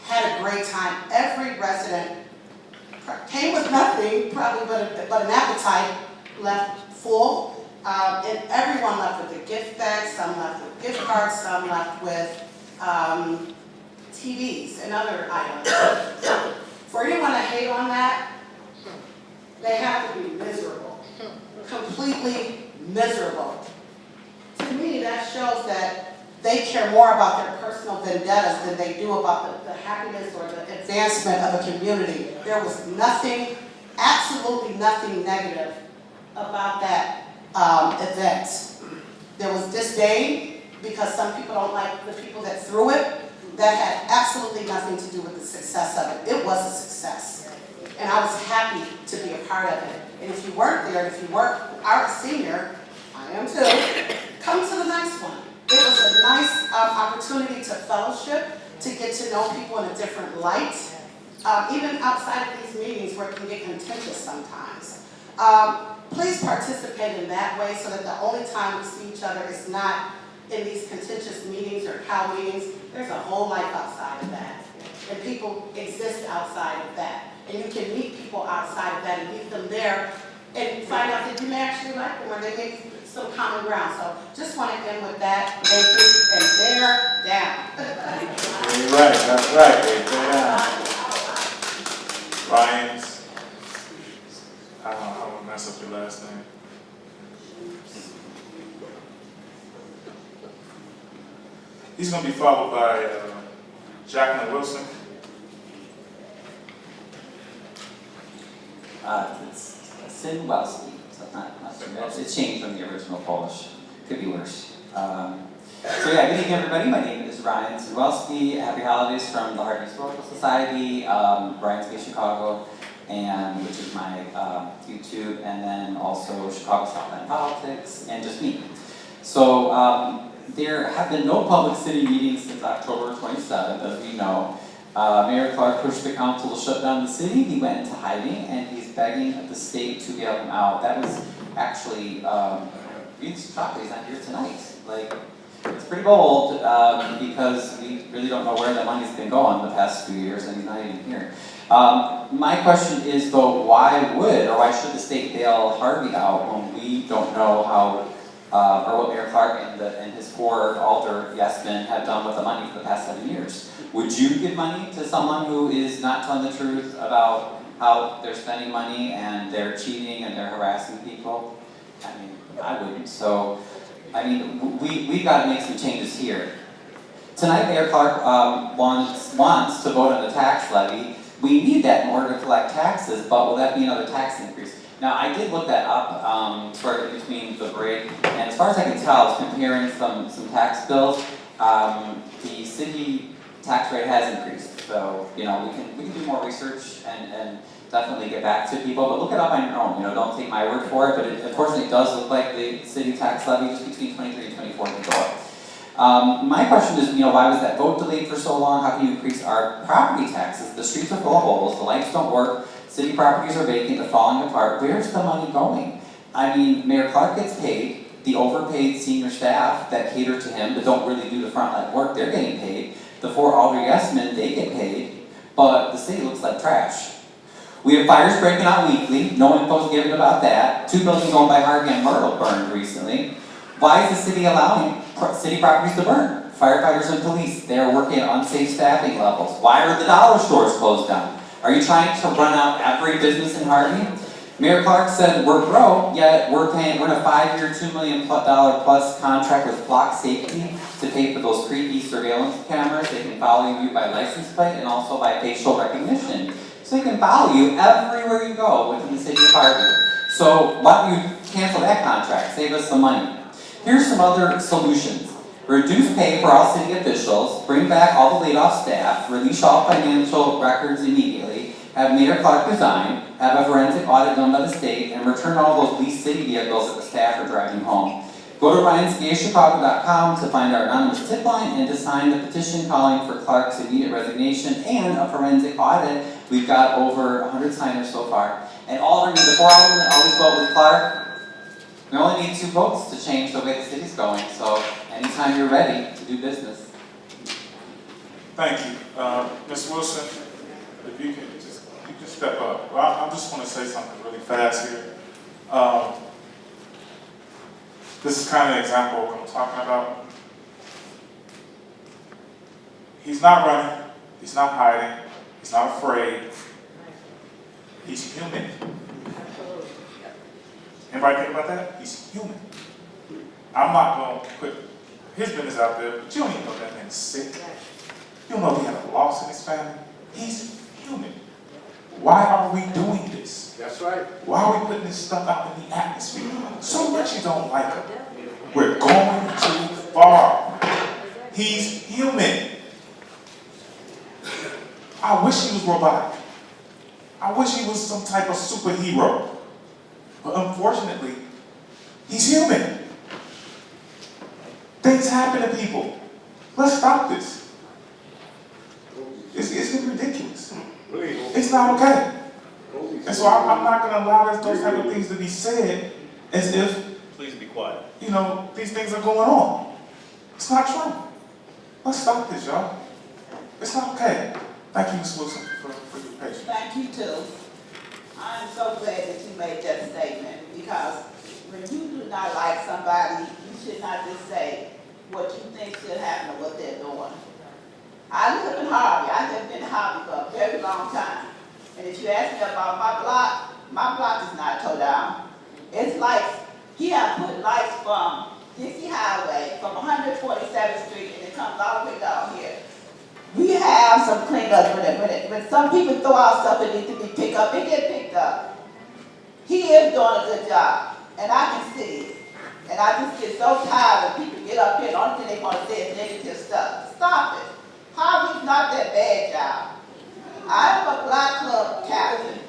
Had a great time. Every resident came with nothing, probably but an appetite, left full, and everyone left with a gift bag. Some left with gift cards, some left with TVs and other items. For anyone to hate on that, they have to be miserable, completely miserable. To me, that shows that they care more about their personal vendettas than they do about the happiness or the advancement of a community. There was nothing, absolutely nothing negative about that event. There was disdain because some people don't like the people that threw it. That had absolutely nothing to do with the success of it. It was a success. And I was happy to be a part of it. And if you weren't there, if you weren't our senior, I am too, come to the next one. It was a nice opportunity to fellowship, to get to know people in a different light, even outside of these meetings where it can get contentious sometimes. Please participate in that way so that the only time we see each other is not in these contentious meetings or cow meetings. There's a whole life outside of that. And people exist outside of that. And you can meet people outside of that and meet them there and find out that you may actually like them or they may be some common ground. So just want to end with that. Thank you. And bear down. You're right, that's right. Bear down. Ryan's. I won't mess up your last name. He's going to be followed by Jacqueline Wilson. It's Sinwowski, so not too bad. It's changed from the original Polish. Could be worse. So yeah, good evening everybody. My name is Ryan Sinwowski. Happy holidays from the Harvey Historical Society, Brian's Bay Chicago, and which is my YouTube, and then also Chicago Southland Politics, and just me. So there have been no public city meetings since October 27th, as we know. Mayor Clark pushed the council to shut down the city. He went into hiding, and he's begging the state to bail him out. That was actually, really shocked that he's not here tonight. Like, it's pretty bold, because we really don't know where the money's been going the past few years, and he's not even here. My question is, though, why should the state bail Harvey out when we don't know how, or what Mayor Clark and his four alder yes-men have done with the money for the past 7 years? Would you give money to someone who is not telling the truth about how they're spending money and they're cheating and they're harassing people? I mean, I wouldn't. So, I mean, we've got to make some changes here. Tonight, Mayor Clark wants to vote on the tax levy. We need that in order to collect taxes, but will that be another tax increase? Now, I did look that up, sort of between the break, and as far as I can tell, I was comparing some tax bills. The city tax rate has increased, so, you know, we can do more research and definitely get back to people, but look it up on your own, you know, don't take my word for it, but it unfortunately does look like the city tax levy just between 23 and 24 can go up. My question is, you know, why was that vote delayed for so long? How can you increase our property taxes? The streets are full of holes, the lights don't work, city properties are vacant, they're falling apart. Where's the money going? I mean, Mayor Clark gets paid, the overpaid senior staff that cater to him, that don't really do the frontline work, they're getting paid. The 4 Alder yes-men, they get paid, but the city looks like trash. We have fires breaking out weekly, no info's given about that. 2 buildings owned by Harvey and Myrtle burned recently. Why is the city allowing city properties to burn? Firefighters and police, they are working at unsafe staffing levels. Why are the dollar stores closed down? Are you trying to run out every business in Harvey? Mayor Clark said we're broke, yet we're in a 5-year, $2 million plus contract with Flock Safety to pay for those creepy surveillance cameras. They can follow you by license plate and also by facial recognition. So they can follow you everywhere you go within the city of Harvey. So why don't you cancel that contract, save us some money. Here's some other solutions. Reduce pay for all city officials, bring back all the laid off staff, release all financial records immediately, have Mayor Clark resign, have a forensic audit done by the state, and return all those leased city vehicles that the staff are driving home. Go to ryansgachicago.com to find our anonymous tip line and to sign the petition calling for Clark's immediate resignation and a forensic audit. We've got over 100 signers so far. And Alderman, the 4 aldermen that always vote with Clark, we only need 2 votes to change the way the city's going. So anytime you're ready to do business. Thank you. Ms. Wilson, if you can just step up. Well, I just want to say something really fast here. This is kind of an example of what I'm talking about. He's not running, he's not hiding, he's not afraid. He's human. Anybody think about that? He's human. I'm not going to put his business out there, but you don't even know that man's sick. You don't know if he had a loss in his family. He's human. Why are we doing this? That's right. Why are we putting this stuff out in the atmosphere? So much you don't like him. We're going too far. He's human. I wish he was robotic. I wish he was some type of superhero. But unfortunately, he's human. Things happen to people. Let's stop this. It's getting ridiculous. It's not okay. And so I'm not going to allow those type of things to be said as if, please be quiet, you know, these things are going on. It's not true. Let's stop this, y'all. It's not okay. Thank you, Ms. Wilson, for your patience. Thank you too. I'm so glad that you made that statement, because when you do not like somebody, you should not just say what you think should happen or what they're doing. I live in Harvey. I have been in Harvey for a very long time. And if you ask me about my block is not tore down. It's like he has put lights from Dixie Highway, from 147th Street, and it comes all the way down here. We have some cleanup when some people throw out stuff that needs to be picked up, it gets picked up. He is doing a good job, and I can see it. And I just get so tired when people get up here and the only thing they want to say is negative stuff. Stop it. Harvey's not that bad, y'all. I'm a Black Club captain.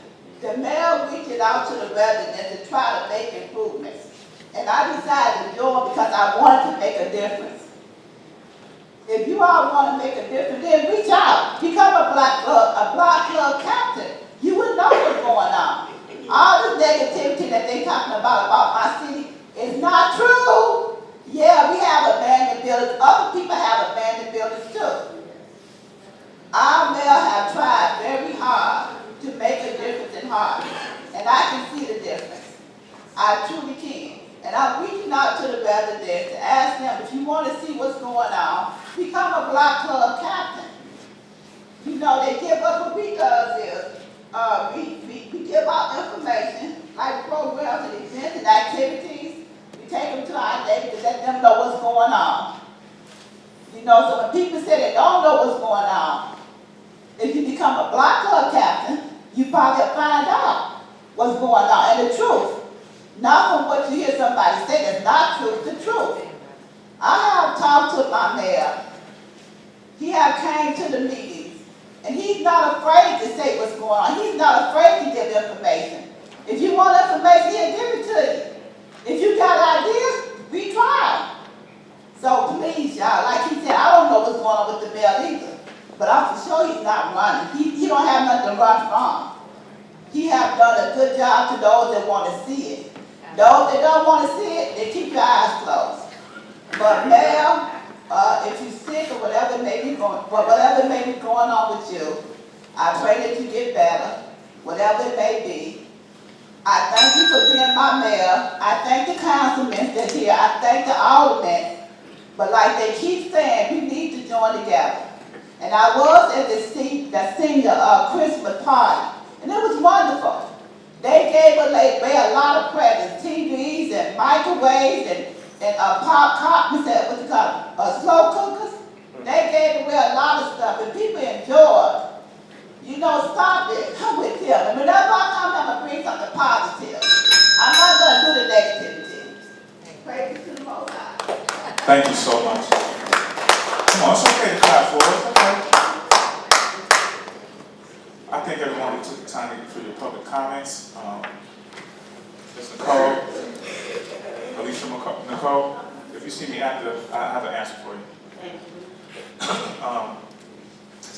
The mayor reached out to the residents to try to make improvements. And I decided to do it because I wanted to make a difference. If you all want to make a difference, then reach out. Become a Black Club captain. You would know what's going on. All this negativity that they talking about my city is not true. Yeah, we have abandoned buildings. Other people have abandoned buildings too. Our mayor have tried very hard to make a difference in Harvey. And I can see the difference. I truly can. And I'm reaching out to the residents to ask them, if you want to see what's going on, become a Black Club captain. You know, they give us what we does is, we give out information, like programs and events and activities. We take them to our neighbors to let them know what's going on. You know, so when people say they don't know what's going on, if you become a block club captain, you probably find out what's going on and the truth. Not from what you hear somebody say that's not true, the truth. I have talked to my mayor. He have came to the meetings, and he's not afraid to say what's going on. He's not afraid to give information. If you want information, he'll give it to you. If you got ideas, we try. So please, y'all, like he said, I don't know what's going on with the mayor either, but I'm for sure he's not running. He don't have nothing to run from. He have done a good job to those that want to see it. Those that don't want to see it, they keep your eyes closed. But Mayor, if you're sick or whatever may be going on with you, I pray that you get better, whatever it may be. I thank you for being my mayor. I thank the councilmen that's here. I thank the aldermen. But like they keep saying, we need to join together. And I was at the senior Christmas party, and it was wonderful. They gave away a lot of presents, TVs and microwaves and pop, what you call it, slow cookers. They gave away a lot of stuff, and people enjoyed. You know, stop it. Come with him. And whenever I come, I'm going to bring something positive. I'm not going to do the negativity. Praise to the Most High. Thank you so much. Come on, it's okay to clap for us. Okay. I think everyone took the time for your public comments. Ms. Nicole, Alicia Nicole, if you see me after, I have an answer for you.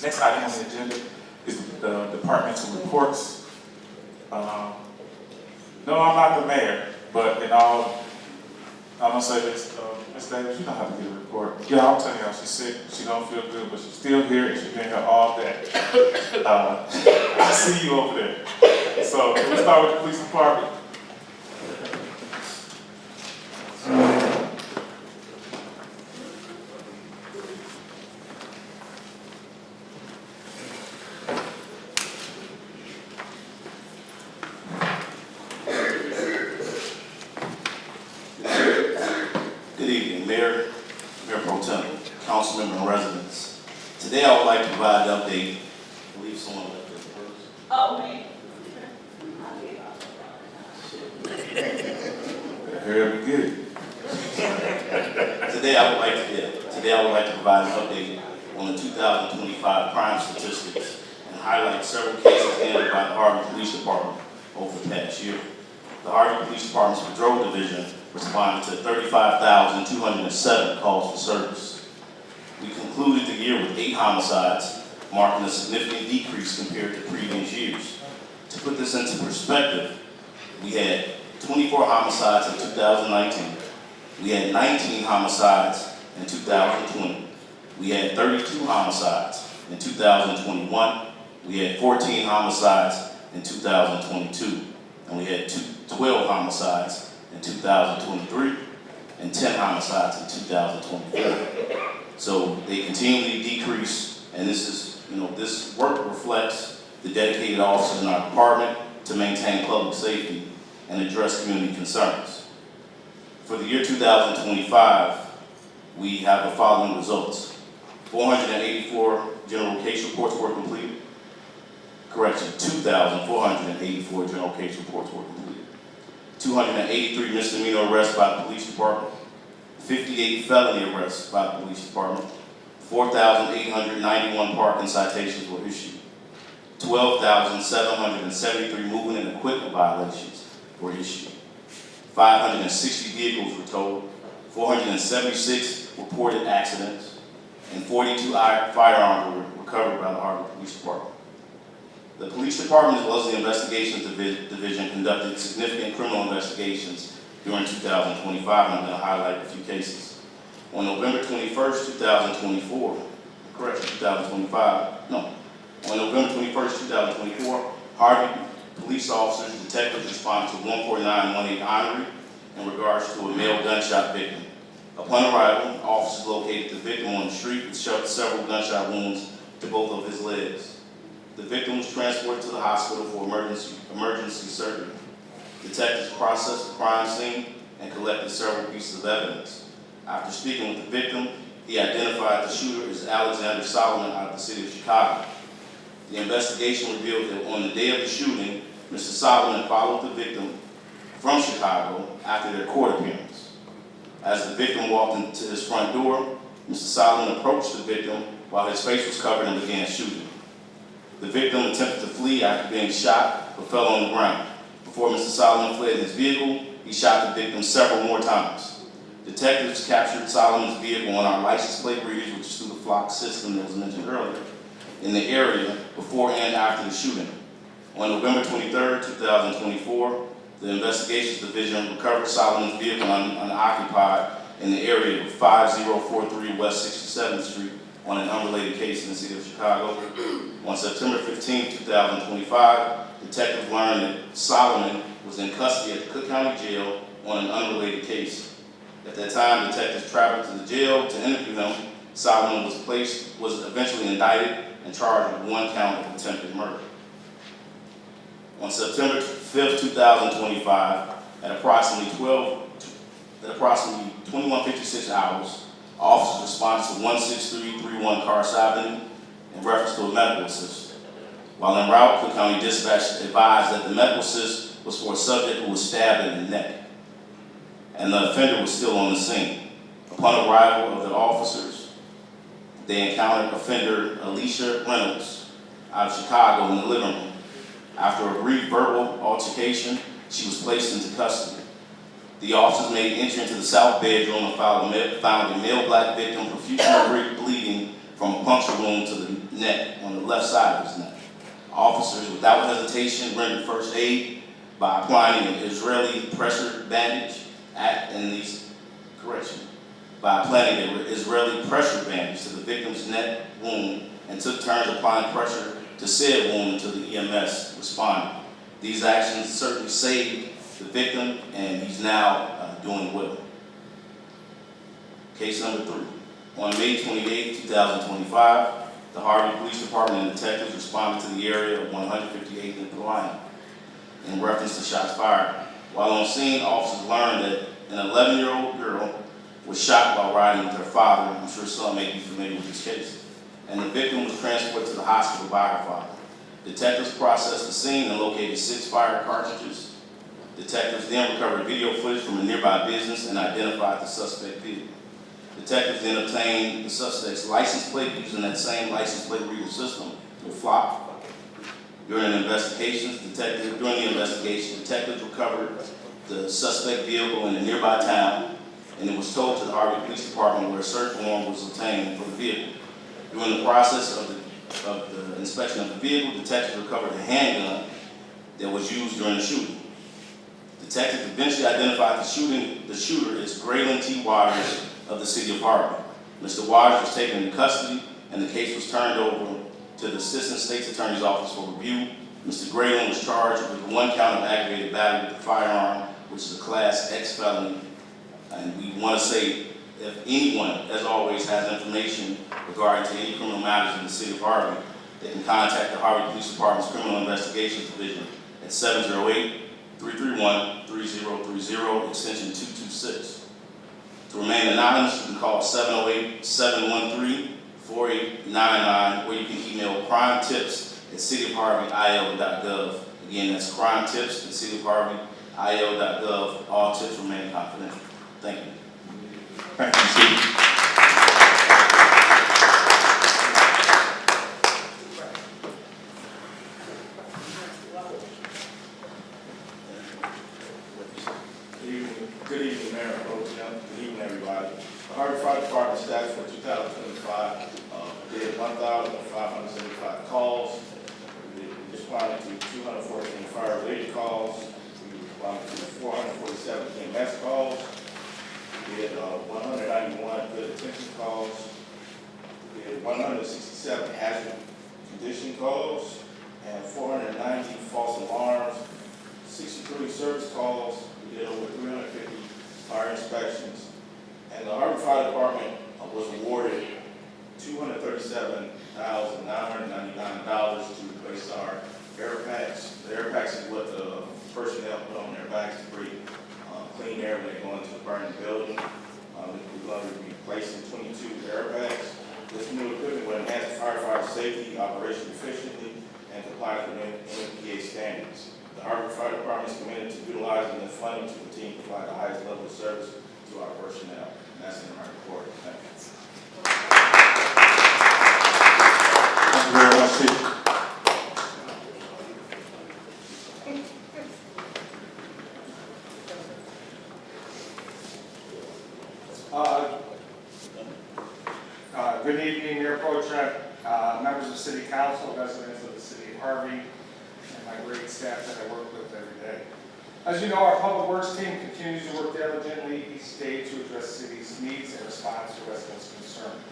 Next item on the agenda is the Departmental Reports. No, I'm not the mayor, but in all, I'm gonna say this, Ms. Davis, you don't have to get a report. Yeah, I'm telling y'all, she's sick, she don't feel good, but she's still here and she's been here all day. I see you over there. So, can we start with the police department? Today I would like to provide an update. I believe someone left this first. Oh, man. Hurry up and get it. Today I would like to provide an update on the 2025 crime statistics and highlight several cases handled by the Harvey Police Department over the past year. The Harvey Police Department's Patrol Division responded to 35,207 calls for service. We concluded the year with 8 homicides, marking a significant decrease compared to previous years. To put this into perspective, we had 24 homicides in 2019. We had 19 homicides in 2020. We had 32 homicides in 2021. We had 14 homicides in 2022. And we had 12 homicides in 2023 and 10 homicides in 2024. So they continually decrease, and this work reflects the dedicated officers in our department to maintain public safety and address community concerns. For the year 2025, we have the following results. 484 general case reports were completed. Correction, 2,484 general case reports were completed. 283 misdemeanor arrests by the police department. 58 felony arrests by the police department. 4,891 parking citations were issued. 12,773 movement and equipment violations were issued. 560 vehicles were towed. 476 reported accidents. And 42 firearms were recovered by the Harvey Police Department. The police department, as well as the investigations division, conducted significant criminal investigations during 2025, and I'm going to highlight a few cases. On November 21st, 2024, on November 21st, 2024, Harvey police officers and detectives responded to 14918 Honorary in regards to a male gunshot victim. Upon arrival, officers located the victim on the street with several gunshot wounds to both of his legs. The victim was transported to the hospital for emergency surgery. Detectives processed the crime scene and collected several pieces of evidence. After speaking with the victim, he identified the shooter as Alexander Solomon out of the city of Chicago. The investigation revealed that on the day of the shooting, Mr. Solomon followed the victim from Chicago after their court appearance. As the victim walked into his front door, Mr. Solomon approached the victim while his face was covered and began shooting. The victim attempted to flee after being shot, but fell on the ground. Before Mr. Solomon fled his vehicle, he shot the victim several more times. Detectives captured Solomon's vehicle on our license plate readers, which is through the flock system that was mentioned earlier, in the area before and after the shooting. On November 23rd, 2024, the Investigations Division recovered Solomon's vehicle unoccupied in the area of 5043 West 67th Street on an unrelated case in the city of Chicago. On September 15, 2025, detectives learned that Solomon was in custody at the Cook County Jail on an unrelated case. At that time, detectives traveled to the jail to interview him. Solomon was eventually indicted and charged with 1 count of attempted murder. On September 5, 2025, at approximately 21:56 hours, officers responded to 16331 Carson Avenue in reference to a medical assist. While en route, Cook County Dispatch advised that the medical assist was for a subject who was stabbed in the neck, and the offender was still on the scene. Upon arrival of the officers, they encountered offender Alicia Reynolds out of Chicago in the living room. After a brief verbal altercation, she was placed into custody. The officers made entry into the south bedroom and found a male black victim profusely bleeding from a puncture wound to the neck on the left side of his neck. Officers, without hesitation, rendered first aid by applying an Israeli pressure bandage to the victim's neck wound and took turns applying pressure to said wound until the EMS responded. These actions certainly saved the victim, and he's now doing well. Case number 3. On May 28, 2025, the Harvey Police Department and detectives responded to the area of 158th and Pelion in reference to shots fired. While on scene, officers learned that an 11-year-old girl was shot while riding with her father. I'm sure some may be familiar with this case. And the victim was transported to the hospital by her father. Detectives processed the scene and located 6 fire cartridges. Detectives then recovered video footage from a nearby business and identified the suspect vehicle. Detectives then obtained the suspect's license plate using that same license plate reader system, or FLOP. During the investigation, detectives recovered the suspect vehicle in a nearby town, and it was towed to the Harvey Police Department where a search warrant was obtained for the vehicle. During the process of the inspection of the vehicle, detectives recovered a handgun that was used during the shooting. Detectives eventually identified the shooter as Graylin T. Waters of the city of Harvey. Mr. Waters was taken into custody, and the case was turned over to the Assistant State's Attorney's Office for review. Mr. Graylin was charged with 1 count of aggravated battery with a firearm, which is a Class X felony. And we want to say, if anyone, as always, has information regarding to any criminal matters in the city of Harvey, they can contact the Harvey Police Department's Criminal Investigations Division at 708-331-3030, extension 226. To remain anonymous, you can call 708-713-4899, or you can email crimetips@cityofharveyil.gov. Again, that's crimetips@cityofharveyil.gov. All tips remain confidential. Thank you. Thank you, Steve. Good evening, Mayor and Pro Tem. Good evening, everybody. The Harvey Fire Department staff for 2025 did 1,575 calls. We responded to 214 fire-related calls. We responded to 447 EMS calls. We did 191 good attention calls. We did 167 hazard condition calls and 490 false alarms, 63 service calls. We did over 350 fire inspections. And the Harvey Fire Department was awarded $237,999 to replace our air packs. The air packs is what the personnel put on their backs to breathe clean air when they go into the burning building. We're going to be replacing 22 airbags. This new equipment will enhance firefighter safety, operation efficiently, and comply with NFPA standards. The Harvey Fire Department is committed to utilizing the funding to continue to provide the highest level of service to our personnel. And that's in my report. Thank you. Thank you very much, Chief. Good evening, Mayor Pro Tem, members of City Council, residents of the City of Harvey, and my great staff that I work with every day. As you know, our Public Works team continues to work diligently each day to address the city's needs and respond to residents' concerns.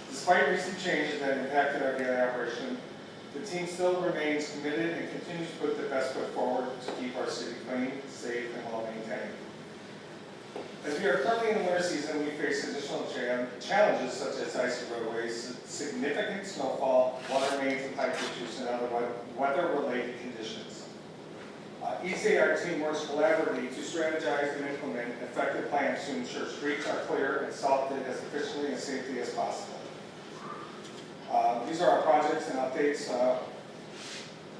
Despite recent changes that impacted our daily operation, the team still remains committed and continues to put the best foot forward to keep our city clean, safe, and well maintained. As we are currently in the winter season, we face additional challenges such as icy roadways, significant snowfall, water mains and pipe issues, and other weather-related conditions. Each day our team works collaboratively to strategize and implement effective plans to ensure streets are clear and salted as efficiently and safely as possible. These are our projects and updates.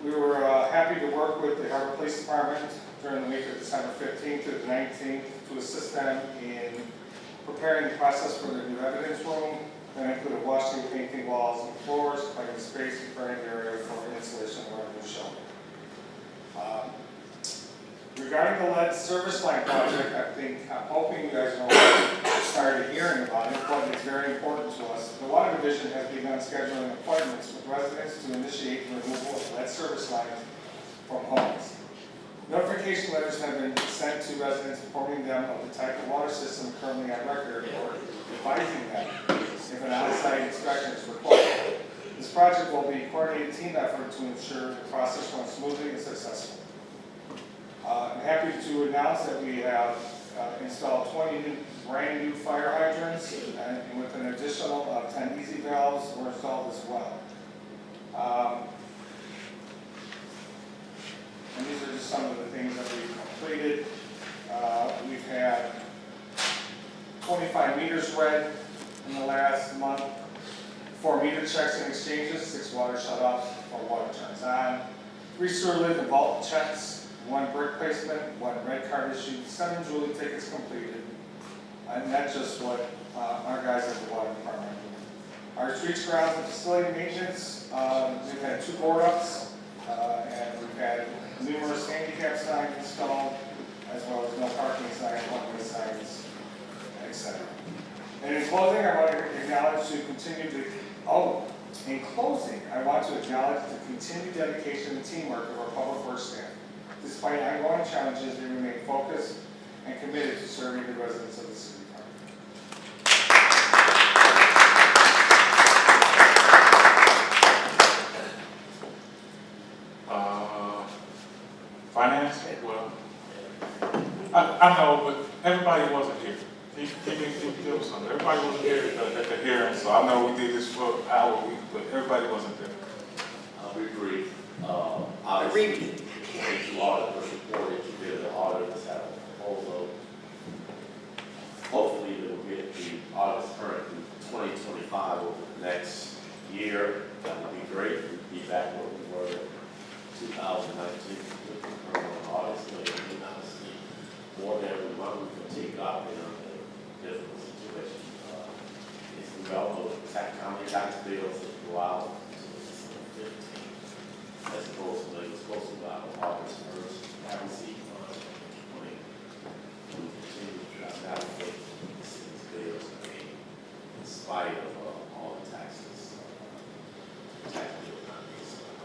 We were happy to work with the Harvey Police Department during the week of December 15th to the 19th to assist them in preparing the process for the new evidence room. That included washing, painting walls and floors, clearing space, and preparing the area for installation of our new shelter. Regarding the lead service line project, I'm hoping you guys have started hearing about it, but it's very important to us. The Water Division has begun scheduling appointments with residents to initiate the removal of lead service lines from homes. Notification letters have been sent to residents informing them of the type of water system currently on record or advising them if an on-site inspection is required. This project will be a coordinated team effort to ensure the process runs smoothly and successfully. I'm happy to announce that we have installed 20 brand new fire hydrants, and with an additional 10 easy valves were installed as well. And these are just some of the things that we've completed. We've had 25 meters read in the last month, 4 meter checks and exchanges, 6 water shutoffs, 4 water turns on, 3 sewer lid and vault checks, 1 brick placement, 1 red card issued, 7 Julie tickets completed, and that's just what our guys at the water department are doing. Our streets, grounds, and facility maintenance, we've had 2 board ups, and we've had numerous handicap signs installed, as well as no parking signs, one-way signs, etc. And in closing, I want to acknowledge the continued dedication and teamwork of our public works staff. Despite ongoing challenges, they remain focused and committed to serving the residents of the city. Finance? Well, I know, but everybody wasn't here. He give us something. Everybody wasn't here at the hearing, so I know we did this for an hour a week, but everybody wasn't there. I'll be brief. Obviously, the auditors reported you did the auditors have a proposal. Hopefully, they will get the audits current in 2025 over the next year. That would be great. We'd be back where we were in 2019 with the current audits. And honestly, more than every month, we continue to operate under a difficult situation. As we all know, county tax bills go out until December 15th. As opposed to when it was supposed to go out on August 1st. We haven't seen funds for 2020. We continue to try to navigate the city's bills in spite of all the taxes, tax bills not being signed.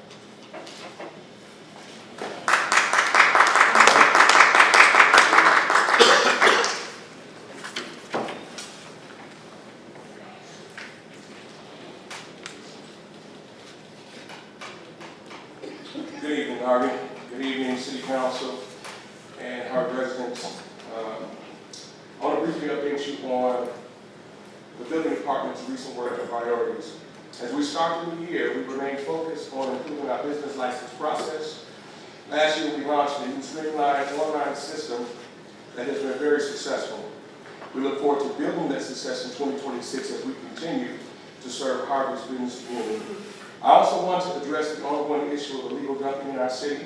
Good evening, Harvey. Good evening, City Council and Harvey residents. I want to briefly update you on the building department's recent work and priorities. As we start the new year, we remain focused on improving our business license process. Last year, we launched a new streamlined online system that has been very successful. We look forward to building that success in 2026 as we continue to serve Harvey's business community. I also want to address the ongoing issue of illegal dumping in our city.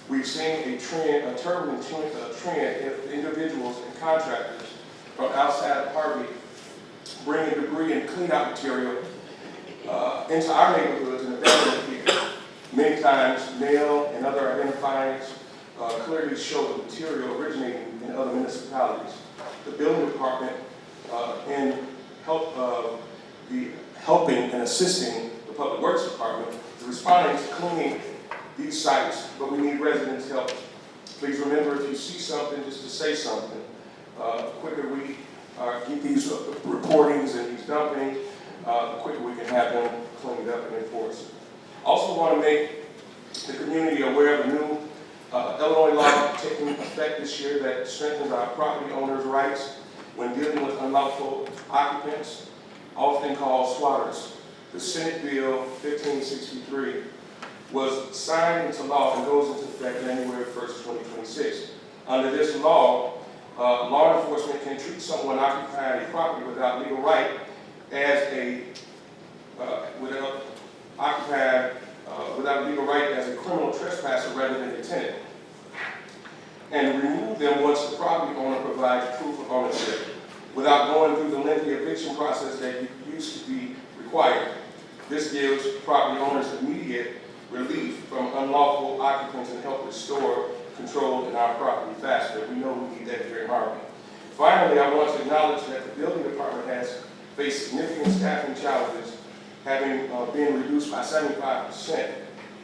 We've seen a turbulent trend of individuals and contractors from outside of Harvey bringing debris and cleanout material into our neighborhoods and abandoning it here. Many times, mail and other identifiers clearly show the material originating in other municipalities. The building department, in helping and assisting the public works department, is responding to cleaning these sites, but we need residents' help. Please remember, if you see something, just to say something. The quicker we get these reportings and these dumping, the quicker we can have them cleaned up and enforced. Also want to make the community aware of the new Illinois law taking effect this year that strengthens our property owners' rights when dealing with unlawful occupants, often called squatters. The Senate Bill 1563 was signed into law and goes into effect January 1st, 2026. Under this law, law enforcement can treat someone occupying a property without legal right as a criminal trespasser rather than a tenant, and remove them once the property owner provides proof of ownership without going through the lengthy eviction process that used to be required. This gives property owners immediate relief from unlawful occupants and help restore control in our property faster. We know we need that here in Harvey. Finally, I want to acknowledge that the building department has faced significant staffing challenges, having been reduced by 75%.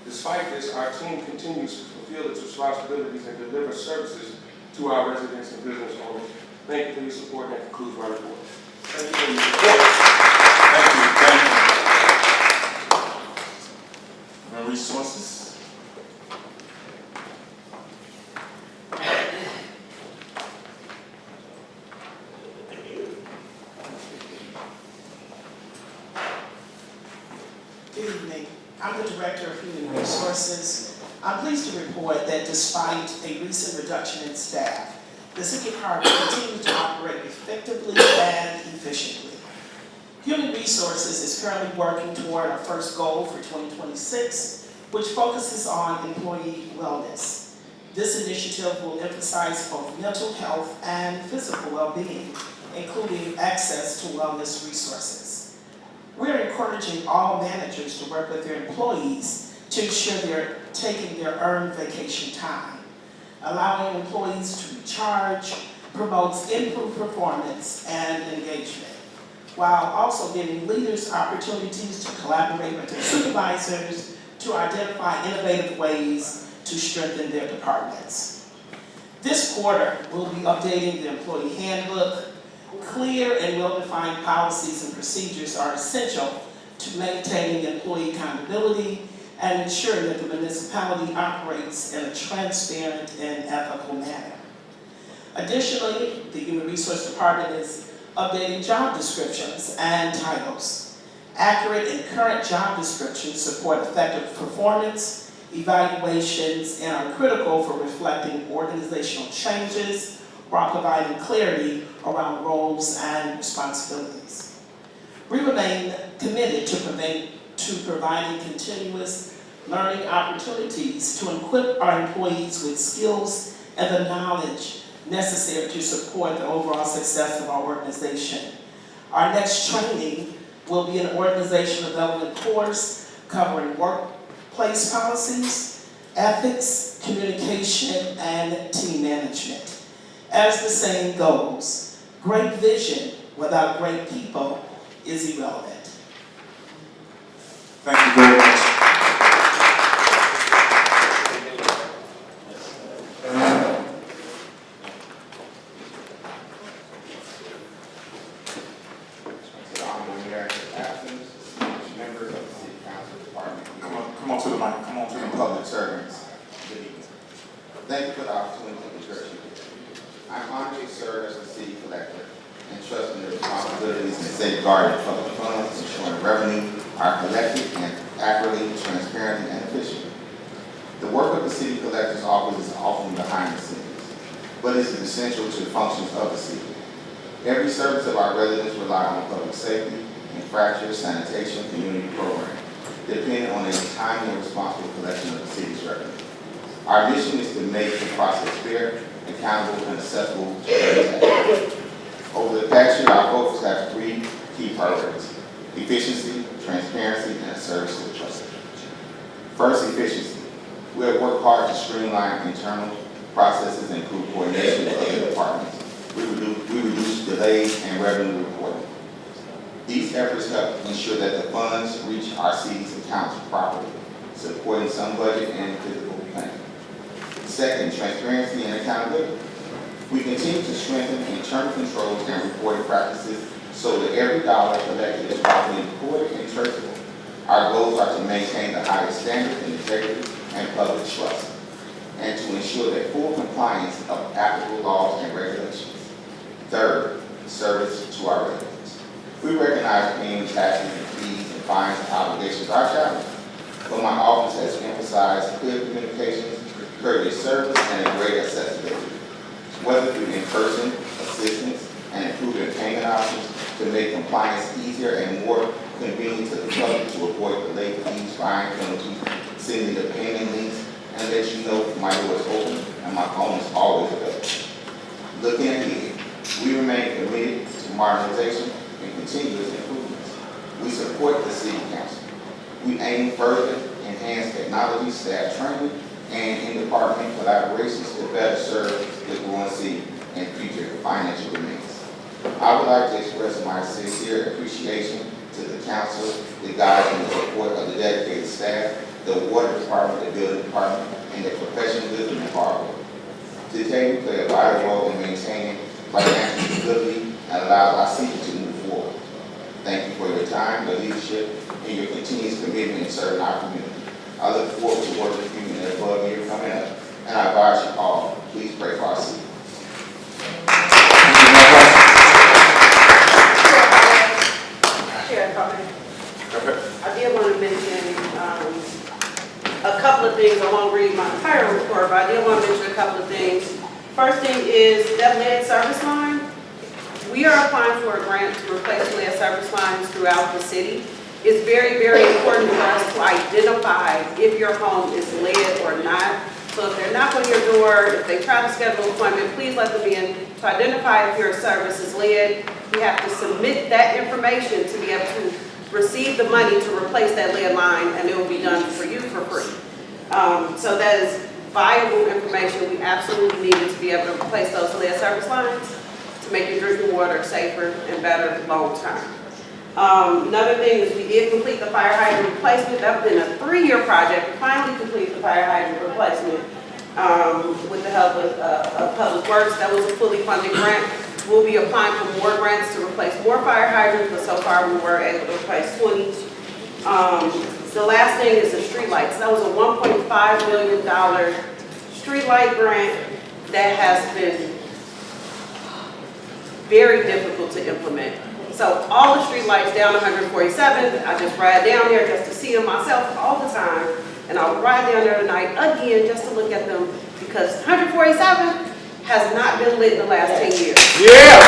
Despite this, our team continues to fulfill its responsibilities and deliver services to our residents and business owners. Thank you for your support, and that concludes my report. Thank you for your report. Thank you. Human Resources. Good evening. I'm the Director of Human Resources. I'm pleased to report that despite a recent reduction in staff, the City of Harvey continues to operate effectively and efficiently. Human Resources is currently working toward our first goal for 2026, which focuses on employee wellness. This initiative will emphasize both mental health and physical well-being, including access to wellness resources. We're encouraging all managers to work with their employees to ensure they're taking their earned vacation time. Allowing employees to recharge promotes improved performance and engagement, while also giving leaders opportunities to collaborate with their supervisors to identify innovative ways to strengthen their departments. This quarter, we'll be updating the employee handbook. Clear and well-defined policies and procedures are essential to maintaining employee accountability and ensuring that the municipality operates in a transparent and ethical manner. Additionally, the Human Resource Department is updating job descriptions and titles. Accurate and current job descriptions support effective performance, evaluations, and are critical for reflecting organizational changes while providing clarity around roles and responsibilities. We remain committed to providing continuous learning opportunities to equip our employees with skills and the knowledge necessary to support the overall success of our organization. Our next training will be an organizational development course covering workplace policies, ethics, communication, and team management. As the saying goes, great vision without great people is irrelevant. Thank you very much. To the Honorable Mayor, absence, members of the City Council Department. Come on to the mic. Come on to the mic. Public servants. Good evening. Thank you for the opportunity to address you. I'm honored to serve as the city collector and trust in the responsibilities and safeguarding public funds, ensuring revenue are collected and accurately, transparently, and efficiently. The work of the city collector's office is often behind the scenes, but it is essential to the functions of the city. Every service of our residents rely on public safety, infrastructure, sanitation, community program, depending on a timely and responsible collection of the city's revenue. Our mission is to make the process fair, accountable, and accessible to every taxpayer. Over the past year, our focus has three key priorities: efficiency, transparency, and service to the trust. First, efficiency. We have worked hard to streamline internal processes and improve coordination with other departments. We reduce delays and revenue reporting. These efforts help ensure that the funds reach our city's accounts properly, supporting some budget and physical planning. Second, transparency and accountability. We continue to strengthen internal controls and reporting practices so that every dollar collected is properly reported and traceable. Our goals are to maintain the highest standards in integrity and public trust, and to ensure that full compliance of applicable laws and regulations. Third, service to our residents. We recognize paying taxes and fees and fines and obligations are challenging, but my office has emphasized clear communications, courteous service, and a great accessibility. Whether through in-person assistance and improving payment options to make compliance easier and more convenient to the public to avoid the late fees, fine penalties, sending the payment links, and let you know my door is open and my phone is always available. Looking ahead, we remain committed to modernization and continuous improvements. We support the City Council. We aim further enhance technology, staff training, and in-department collaborations to better serve the growing city and future financial demands. I would like to express my sincere appreciation to the council, the guides, and the support of the dedicated staff, the water department, the building department, and the professionalism and hard work. Today, we play a vital role in maintaining financial stability and allow our city to move forward. Thank you for your time, your leadership, and your continuous commitment in serving our community. I look forward to working with you in the above year coming up, and I advise you all, please pray for our city. I did want to mention a couple of things. I won't read my entire report, but I did want to mention a couple of things. First thing is that lead service line. We are applying for a grant to replace lead service lines throughout the city. It's very, very important for us to identify if your home is lead or not. So if they're knocking on your door, if they try to schedule an appointment, please let them in to identify if your service is lead. You have to submit that information to be able to receive the money to replace that lead line, and it will be done for you for free. So that is valuable information. We absolutely needed to be able to replace those lead service lines to make your drinking water safer and better long term. Another thing is we did complete the fire hydrant replacement. That's been a 3-year project. We finally completed the fire hydrant replacement with the help of Public Works. That was a fully funded grant. We'll be applying for more grants to replace more fire hydrants, but so far we were able to replace 20. The last thing is the street lights. That was a $1.5 million street light grant that has been very difficult to implement. So all the street lights down 147th, I just ride down there just to see them myself all the time. And I'll ride down there tonight again just to look at them because 147th has not been lit in the last 10 years. Yeah!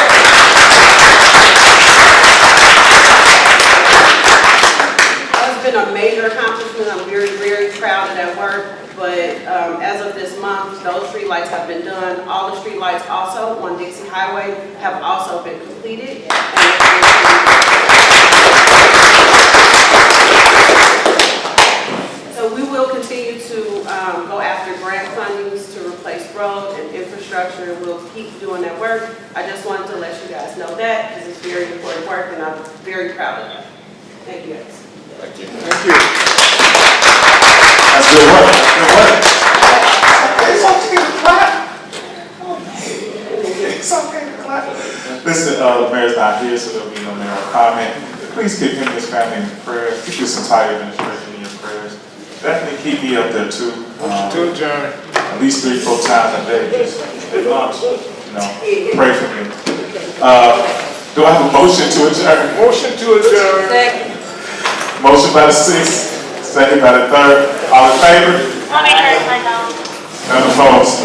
It's been a major accomplishment. I'm very, very proud of that work. But as of this month, those street lights have been done. All the street lights also on Dixie Highway have also been completed. So we will continue to go after grant fundings to replace roads and infrastructure. We'll keep doing that work. I just wanted to let you guys know that because it's very important work and I'm very proud of that. Thank you guys. Thank you. Thank you. That's good work. Good work. It's okay to clap. It's okay to clap. Listen, the mayor's not here, so there'll be no mayoral comment. Please keep him and his family in prayers. Keep this entire administration in your prayers. Definitely keep me up there too. To adjourn. At least 3-4 times a day. Just at lunch, pray for me. Do I have a motion to adjourn? Motion to adjourn. Second. Motion by the 6th, second by the 3rd. All in favor? None opposed.